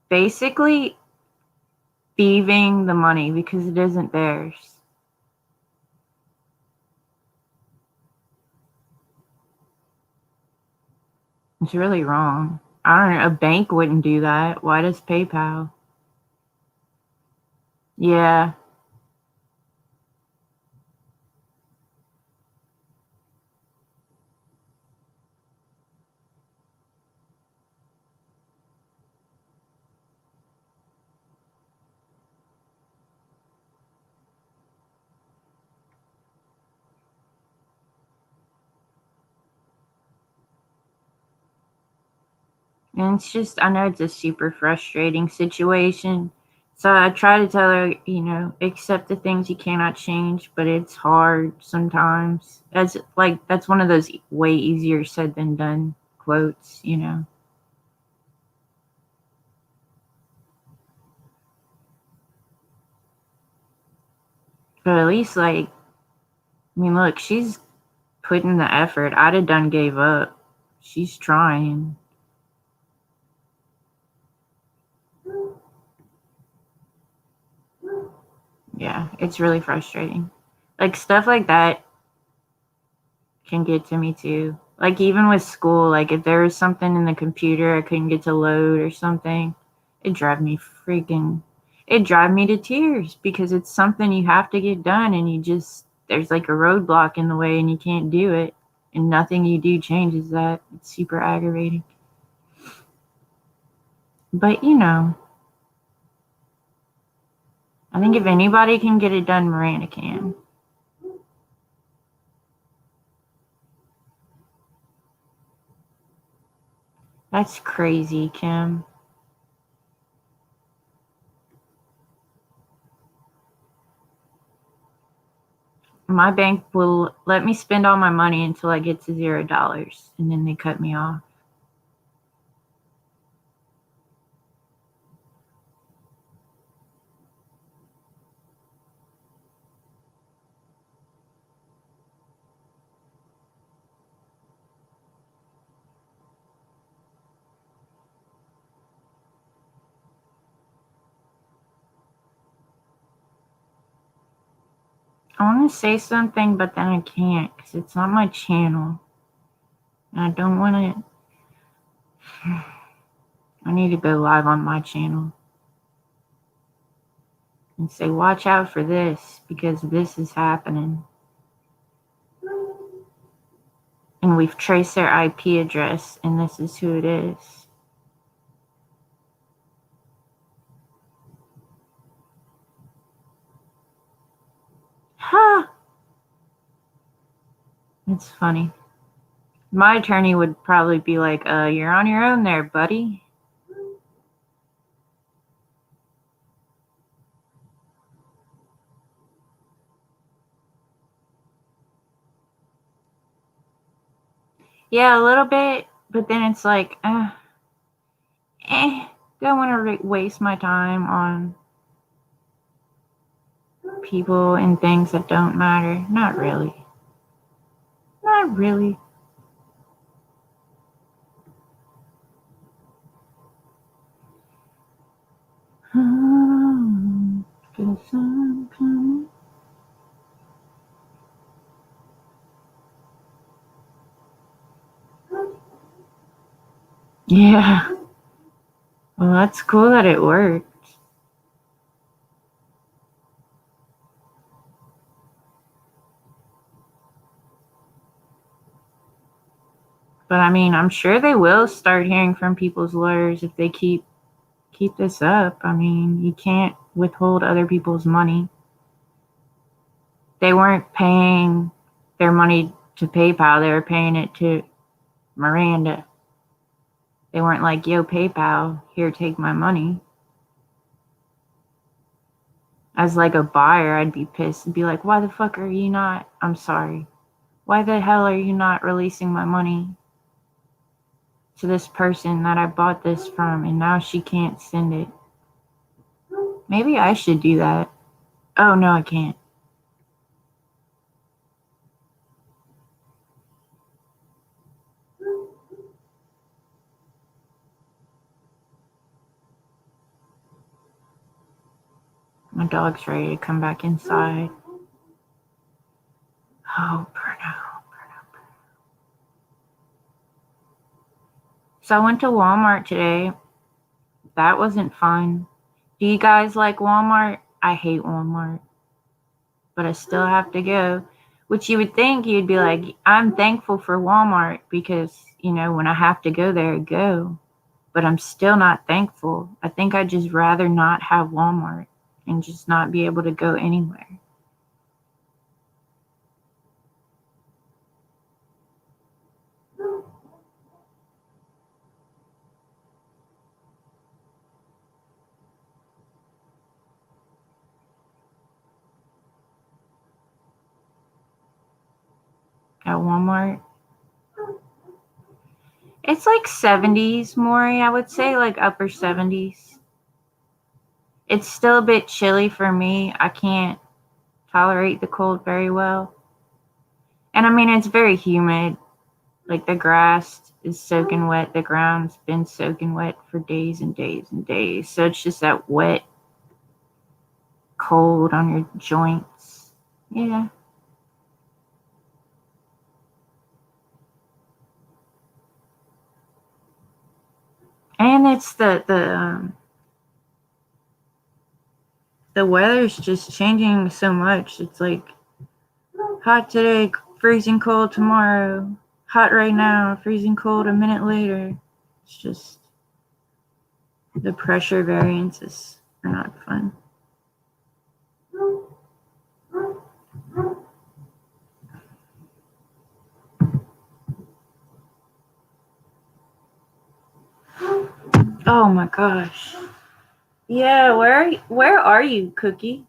basically thieving the money because it isn't theirs. It's really wrong. I don't know. A bank wouldn't do that. Why does PayPal? Yeah. And it's just, I know it's a super frustrating situation. So I try to tell her, accept the things you cannot change, but it's hard sometimes. That's one of those way easier said than done quotes. But at least, look, she's putting the effort. I'd have done gave up. She's trying. Yeah, it's really frustrating. Like, stuff like that can get to me too. Like, even with school, like, if there was something in the computer I couldn't get to load or something, it'd drive me to tears because it's something you have to get done and there's like a roadblock in the way and you can't do it. And nothing you do changes that. It's super aggravating. But, I think if anybody can get it done, Miranda can. That's crazy, Kim. My bank will let me spend all my money until I get to $0, and then they cut me off. I want to say something, but then I can't because it's not my channel. And I don't want to. I need to go live on my channel and say, watch out for this because this is happening. And we've traced their IP address, and this is who it is. Huh. It's funny. My attorney would probably be like, you're on your own there, buddy. Yeah, a little bit, but then it's like, don't want to waste my time on people and things that don't matter. Not really. Not really. Yeah. Well, that's cool that it worked. But I mean, I'm sure they will start hearing from people's lawyers if they keep this up. I mean, you can't withhold other people's money. They weren't paying their money to PayPal, they were paying it to Miranda. They weren't like, yo, PayPal, here, take my money. As like a buyer, I'd be pissed and be like, why the fuck are you not? I'm sorry. Why the hell are you not releasing my money to this person that I bought this from and now she can't send it? Maybe I should do that. Oh, no, I can't. My dog's ready to come back inside. Oh, Bruno. So I went to Walmart today. That wasn't fun. Do you guys like Walmart? I hate Walmart. But I still have to go. Which you would think you'd be like, I'm thankful for Walmart because, you know, when I have to go there, I go. But I'm still not thankful. I think I'd just rather not have Walmart and just not be able to go anywhere. At Walmart. It's like 70s, Maury. I would say like upper 70s. It's still a bit chilly for me. I can't tolerate the cold very well. And I mean, it's very humid. Like the grass is soaking wet. The ground's been soaking wet for days and days and days. So it's just that wet, cold on your joints. Yeah. And it's the weather's just changing so much. It's like hot today, freezing cold tomorrow. Hot right now, freezing cold a minute later. It's just the pressure variances are not fun. Oh my gosh. Yeah, where are you, Cookie?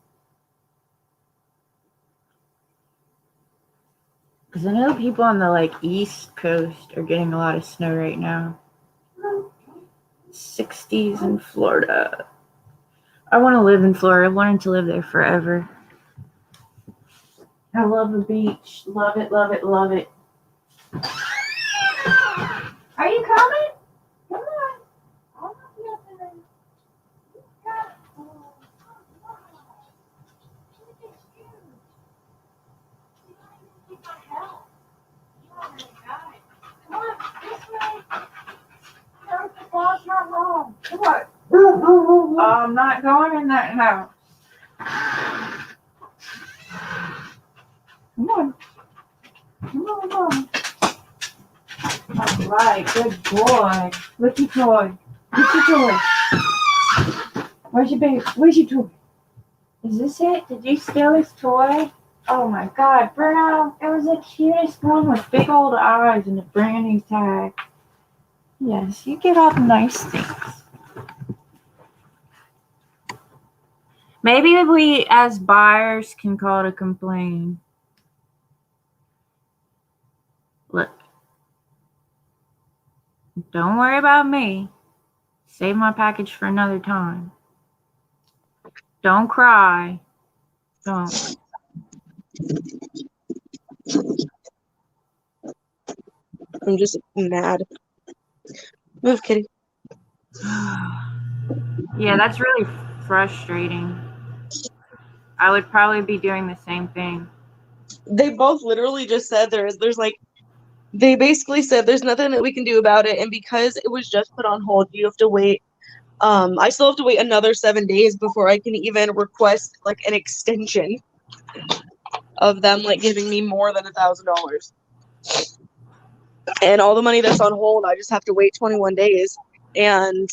Because I know people on the like East Coast are getting a lot of snow right now. 60s in Florida. I want to live in Florida. I wanted to live there forever. I love the beach. Love it, love it, love it. Are you coming? Come on. I'll help you up there. Come on, this way. The ball's not wrong. Come on. I'm not going in that house. Come on. Come on, come on. All right, good boy. Look your toy. Look your toy. Where's your baby? Where's your toy? Is this it? Did you steal his toy? Oh my God, Bruno! It was the cutest one with big old eyes and a brand new tag. Yes, you get all the nice things. Maybe we, as buyers, can call to complain. Look. Don't worry about me. Save my package for another time. Don't cry. Don't. I'm just mad. Move, kitty. Yeah, that's really frustrating. I would probably be doing the same thing. They both literally just said there's like, they basically said there's nothing that we can do about it, and because it was just put on hold, you have to wait. I still have to wait another 7 days before I can even request like an extension of them like giving me more than $1,000. And all the money that's on hold, I just have to wait 21 days, and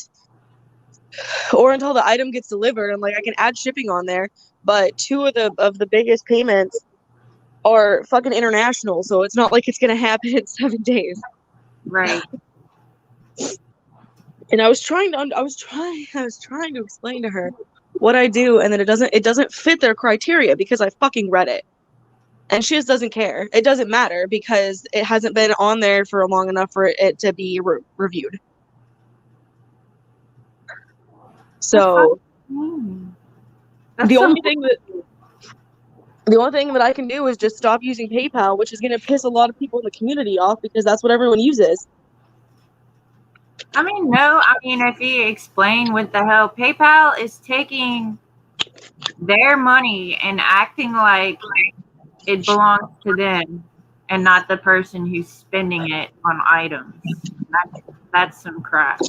or until the item gets delivered. And like I can add shipping on there, but two of the biggest payments are fucking international, so it's not like it's gonna happen in 7 days. Right. And I was trying to explain to her what I do, and then it doesn't fit their criteria because I fucking read it. And she just doesn't care. It doesn't matter because it hasn't been on there for long enough for it to be reviewed. So the only thing that I can do is just stop using PayPal, which is going to piss a lot of people in the community off because that's what everyone uses. I mean, no. I mean, if you explain what the hell, PayPal is taking their money and acting like it belongs to them and not the person who's spending it on items. That's some crap.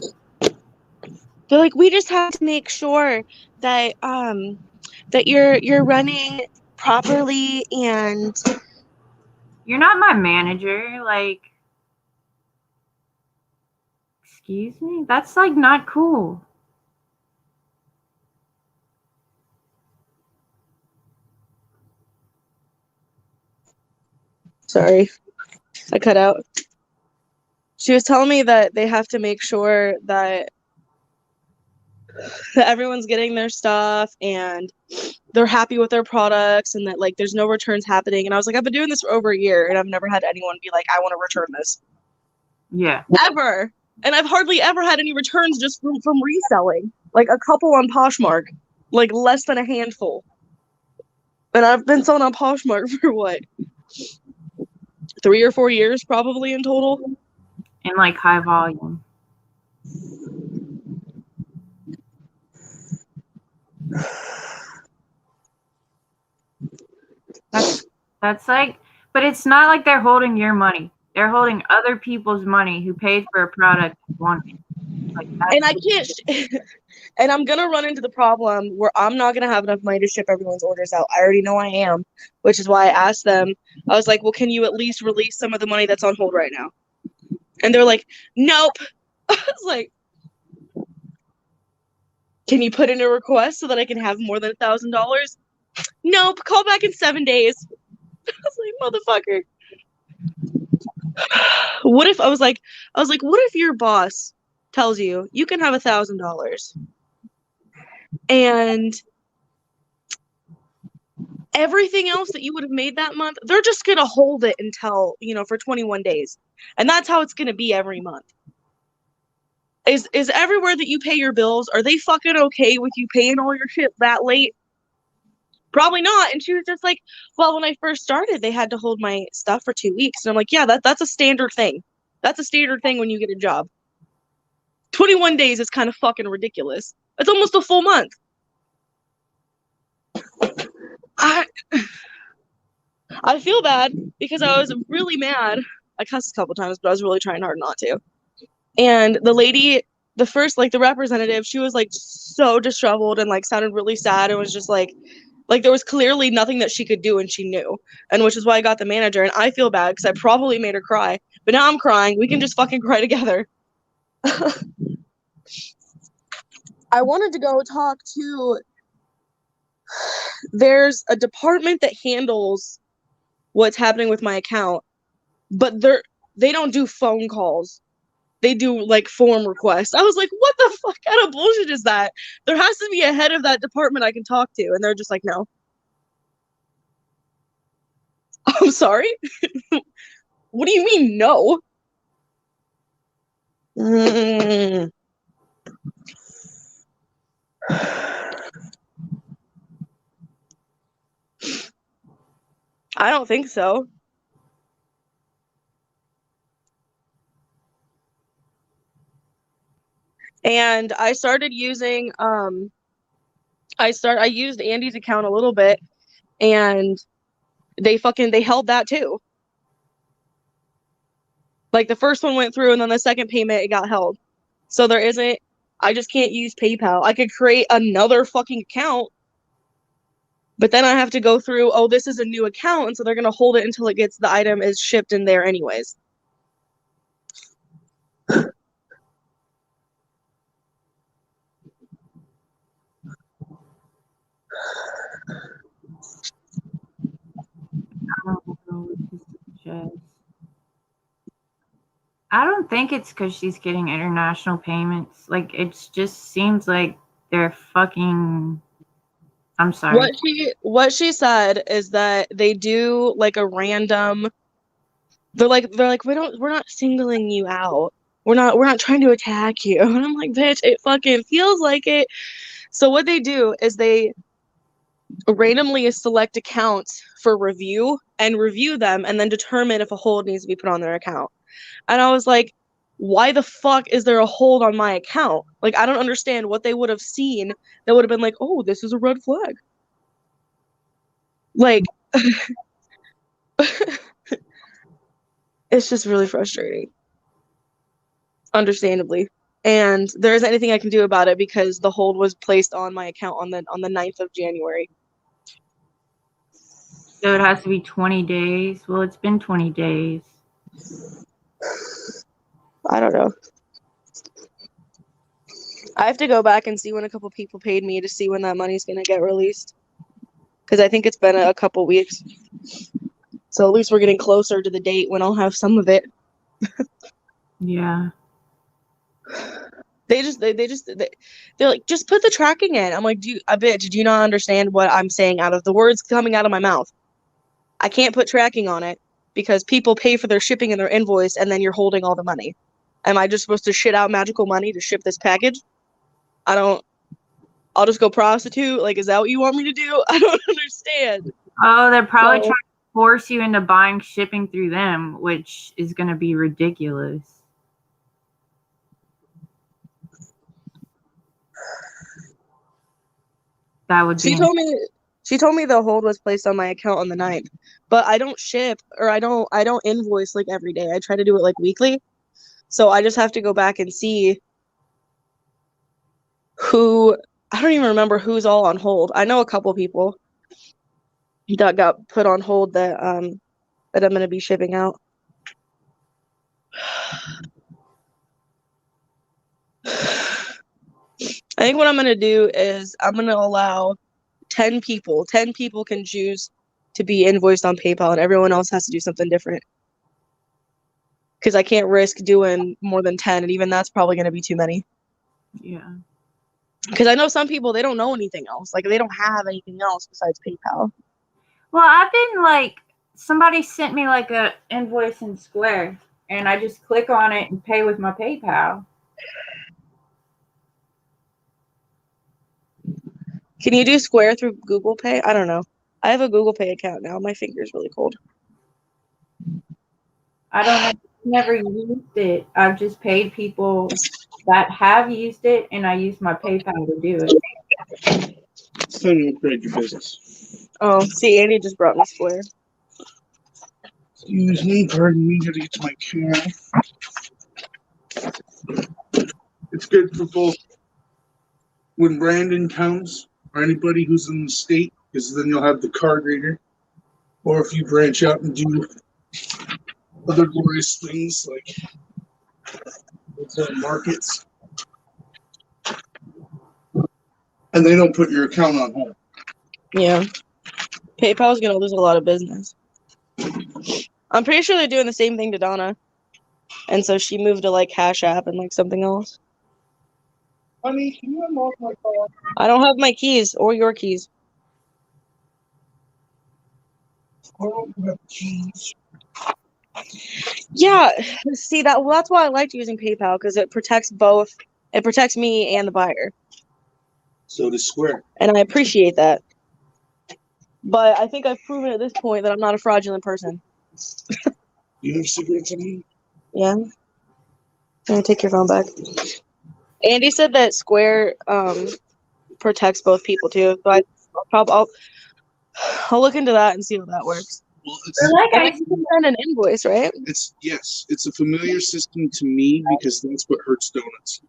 They're like, we just have to make sure that that you're running properly, and You're not my manager. Like, excuse me? That's like not cool. sorry, I cut out. She was telling me that they have to make sure that everyone's getting their stuff and they're happy with their products and that like there's no returns happening. And I was like, I've been doing this for over a year and I've never had anyone be like, I want to return this. Yeah. Ever. And I've hardly ever had any returns just from reselling. Like a couple on Poshmark. Like less than a handful. And I've been selling on Poshmark for what? 3 or 4 years probably in total. In like high volume. That's like, but it's not like they're holding your money. They're holding other people's money who paid for a product and wanted. Like and I can't, and I'm gonna run into the problem where I'm not gonna have enough money to ship everyone's orders out. I already know I am, which is why I asked them. I was like, well, can you at least release some of the money that's on hold right now? And they're like, nope. I was like, can you put in a request so that I can have more than $1,000? Nope. Call back in 7 days. I was like, motherfucker. What if I was like, what if your boss tells you you can have $1,000 and everything else that you would have made that month, they're just gonna hold it until, for 21 days. And that's how it's gonna be every month. Is everywhere that you pay your bills, are they fucking okay with you paying all your shit that late? Probably not. And she was just like, well, when I first started, they had to hold my stuff for 2 weeks. And I'm like, yeah, that's a standard thing. That's a standard thing when you get a job. 21 days is kind of fucking ridiculous. It's almost a full month. I feel bad because I was really mad. I cussed a couple times, but I was really trying hard not to. And the lady, the representative, she was like so disheveled and like sounded really sad and was just like there was clearly nothing that she could do and she knew. And which is why I got the manager. And I feel bad because I probably made her cry. But now I'm crying. We can just fucking cry together. I wanted to go talk to, there's a department that handles what's happening with my account, but they don't do phone calls. They do like form requests. I was like, what the fuck kind of bullshit is that? There has to be a head of that department I can talk to. And they're just like, no. I'm sorry? What do you mean no? Mm. I don't think so. And I started using I used Andy's account a little bit, and they held that too. Like the first one went through and then the second payment it got held. So I just can't use PayPal. I could create another fucking account, but then I have to go through, oh, this is a new account, and so they're gonna hold it until the item is shipped in there anyways. I don't think it's because she's getting international payments. Like, it just seems like they're fucking. I'm sorry. What she said is that they do like a random. They're like we're not singling you out. We're not trying to attack you. And I'm like, bitch, it fucking feels like it. So what they do is they randomly select accounts for review and review them and then determine if a hold needs to be put on their account. And I was like, why the fuck is there a hold on my account? Like, I don't understand what they would have seen that would have been like, oh, this is a red flag. Like, it's just really frustrating. Understandably. And there isn't anything I can do about it because the hold was placed on my account on the 9th of January. So it has to be 20 days. Well, it's been 20 days. I don't know. I have to go back and see when a couple people paid me to see when that money's going to get released. Because I think it's been a couple weeks. So at least we're getting closer to the date when I'll have some of it. Yeah. They're like, just put the tracking in. I'm like, do you not understand what I'm saying out of the words coming out of my mouth? I can't put tracking on it because people pay for their shipping and their invoice and then you're holding all the money. Am I just supposed to shit out magical money to ship this package? I'll just go prostitute? Like, is that what you want me to do? I don't understand. Oh, they're probably trying to force you into buying shipping through them, which is going to be ridiculous. That would be. She told me the hold was placed on my account on the 9th, but I don't ship or I don't invoice like every day. I try to do it like weekly. So I just have to go back and see I don't even remember who's all on hold. I know a couple people that got put on hold that I'm going to be shipping out. I think what I'm going to do is I'm going to allow 10 people. 10 people can choose to be invoiced on PayPal and everyone else has to do something different. Because I can't risk doing more than 10 and even that's probably going to be too many. Yeah. Because I know some people, they don't know anything else. Like, they don't have anything else besides PayPal. Well, I've been like, somebody sent me like a invoice in Square, and I just click on it and pay with my PayPal. Can you do Square through Google Pay? I don't know. I have a Google Pay account now. My finger's really cold. I don't know. I've never used it. I've just paid people that have used it, and I use my PayPal to do it. It's time to upgrade your business. Oh, see, Andy just brought me Square. Excuse me, pardon me, gotta get to my car. It's good for both when Brandon comes or anybody who's in the state, because then you'll have the card reader. Or if you branch out and do other glorious things like markets. And they don't put your account on hold. Yeah. PayPal's going to lose a lot of business. I'm pretty sure they're doing the same thing to Donna. And so she moved to like Cash App and like something else. Honey, can you unlock my car? I don't have my keys or your keys. I don't have keys. Yeah, see that's why I liked using PayPal, because it protects both. It protects me and the buyer, So does Square. and I appreciate that. But I think I've proven at this point that I'm not a fraudulent person. You have cigarettes on you? Yeah. Can I take your phone back? Andy said that Square protects both people too. So I'll look into that and see how that works. Well, And I can send an invoice, right? It's a familiar system to me because that's what hurts donuts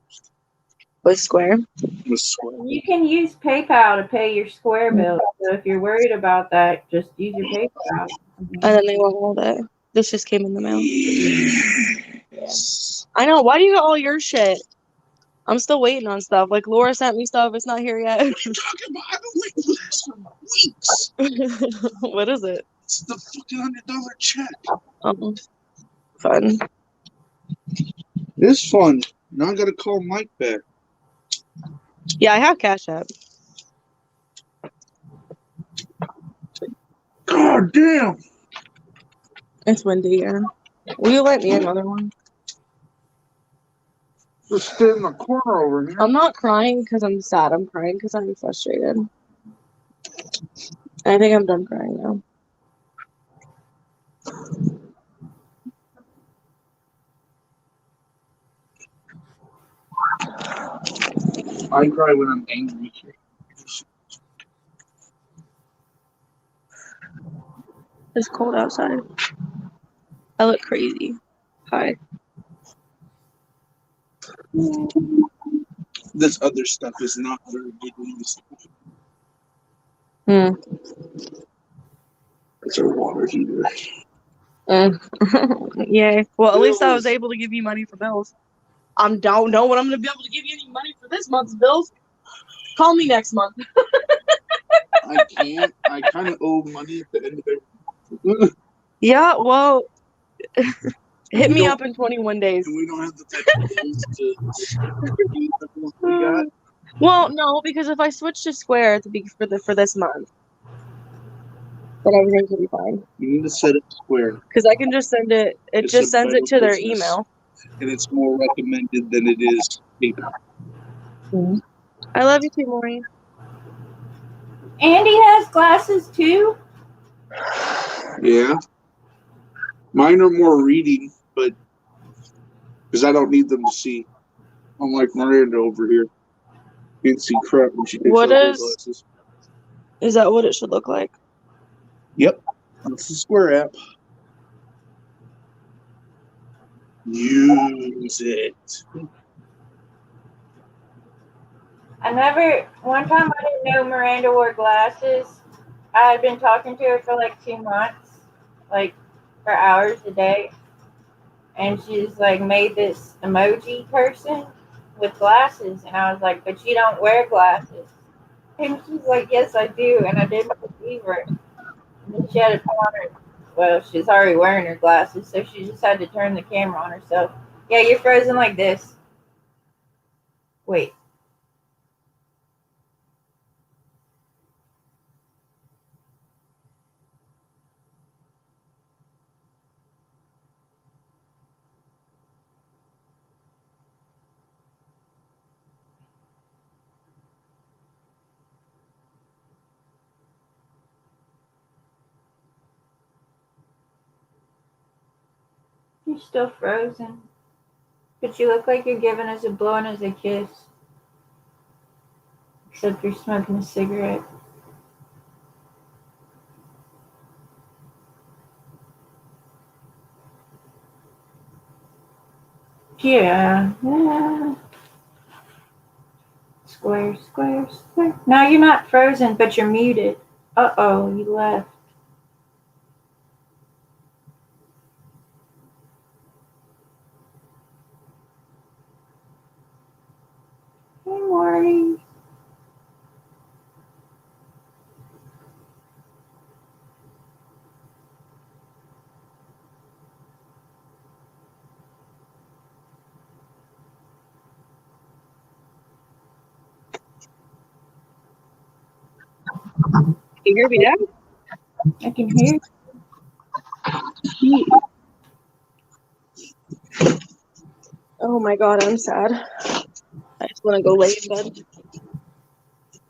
With Square. with Square. You can use PayPal to pay your Square bill. So if you're worried about that, just use your PayPal. And then they won't hold it. This just came in the mail. Yes. I know. Why do you got all your shit? I'm still waiting on stuff. Like Laura sent me stuff. It's not here yet. What are you talking about? I've been waiting for this for weeks. What is it? It's the fucking $100 check. Fun. It's fun. Now I gotta call Mike back. Yeah, I have Cash App. God damn. It's windy, yeah. Will you let me another one? Just stand in the corner over here. I'm not crying because I'm sad. I'm crying because I'm frustrated. And I think I'm done crying now. I cry when I'm angry. It's cold outside. I look crazy. Hi. This other stuff is not very good news. It's our water heater. Yay. Well, at least I was able to give you money for bills. I don't know when I'm going to be able to give you any money for this month's bills. Call me next month. I can't. I kind of owe money at the end of it. Yeah, well, hit me up in 21 days. And we don't have the type of bills to we got. Well, no, because if I switch to Square at for this month, then everything's gonna be fine. You need to set up Square. Because I can just send it. It just sends it to their email. And it's more recommended than it is PayPal. I love you too, Maureen. Andy has glasses too. Yeah. Mine are more reading, but because I don't need them to see. Unlike Miranda over here. Can't see crap when she takes off her glasses. Is that what it should look like? Yep. That's the Square app. Use it. One time I didn't know Miranda wore glasses. I had been talking to her for like 2 months, like for hours a day. And she's like made this emoji person with glasses. And I was like, but you don't wear glasses. And she's like, yes, I do. And I didn't believe her. And then she had to put on her, well, she's already wearing her glasses. So she just had to turn the camera on herself. Yeah, you're frozen like this. Wait. You're still frozen. But you look like you're giving us a blowing us a kiss. Except you're smoking a cigarette. Yeah. Square, square, square. Now you're not frozen, but you're muted. Uh-oh, you left. Hey, Marty. Can you hear me now? I can hear you. Oh my god, I'm sad. I just want to go lay in bed.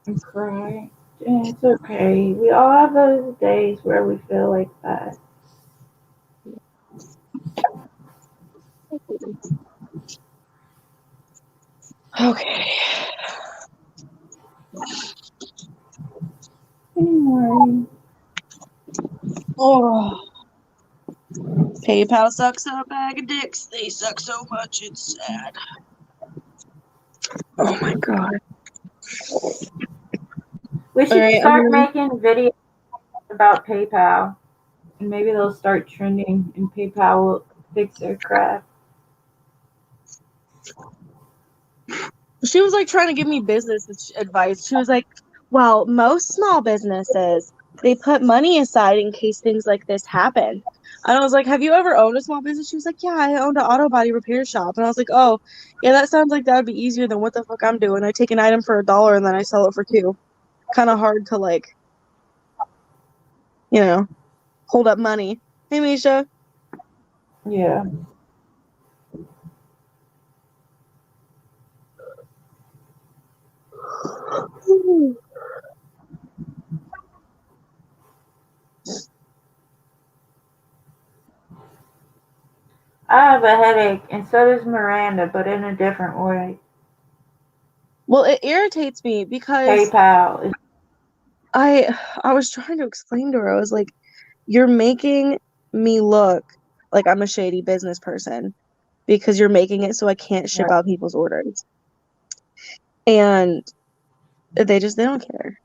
And cry. Yeah, it's okay. We all have those days where we feel like that. Okay. Anyway. Oh. PayPal sucks a bag of dicks. They suck so much, it's sad. Oh my god. We should Alright, start making videos about PayPal. And maybe they'll start trending and PayPal will fix their crap. She was like trying to give me business advice. She was like, well, most small businesses, they put money aside in case things like this happen. And I was like, have you ever owned a small business? She was like, yeah, I owned an auto body repair shop. And I was like, oh, yeah, that sounds like that would be easier than what the fuck I'm doing. I take an item for $1 and then I sell it for $2. Kind of hard to like, you know, hold up money. Hey, Misha. Yeah. I have a headache, and so does Miranda, but in a different way. Well, it irritates me because PayPal is I was trying to explain to her. I was like, you're making me look like I'm a shady business person because you're making it so I can't ship out people's orders. And they don't care.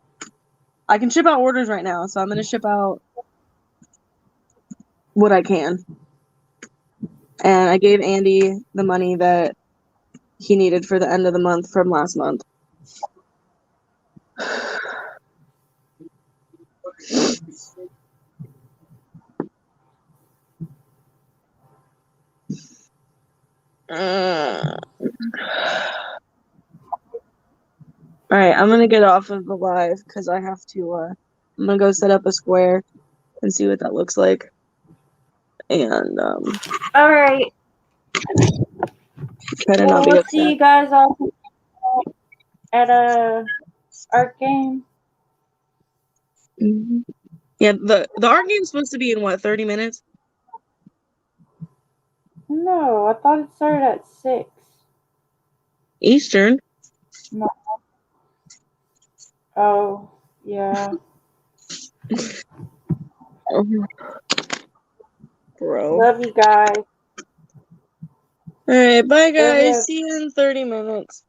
I can ship out orders right now, so I'm going to ship out what I can. And I gave Andy the money that he needed for the end of the month from last month. All right, I'm gonna get off of the live because I have to. I'm gonna go set up a square and see what that looks like. And all right. try to not be We'll upset. see you guys all at a art game. Mm-hmm. Yeah, the art game's supposed to be in what, 30 minutes? No, I thought it started at 6. Eastern. No. Oh, yeah. Bro. Love you guys. All right, bye Love guys. you. See you in 30 minutes.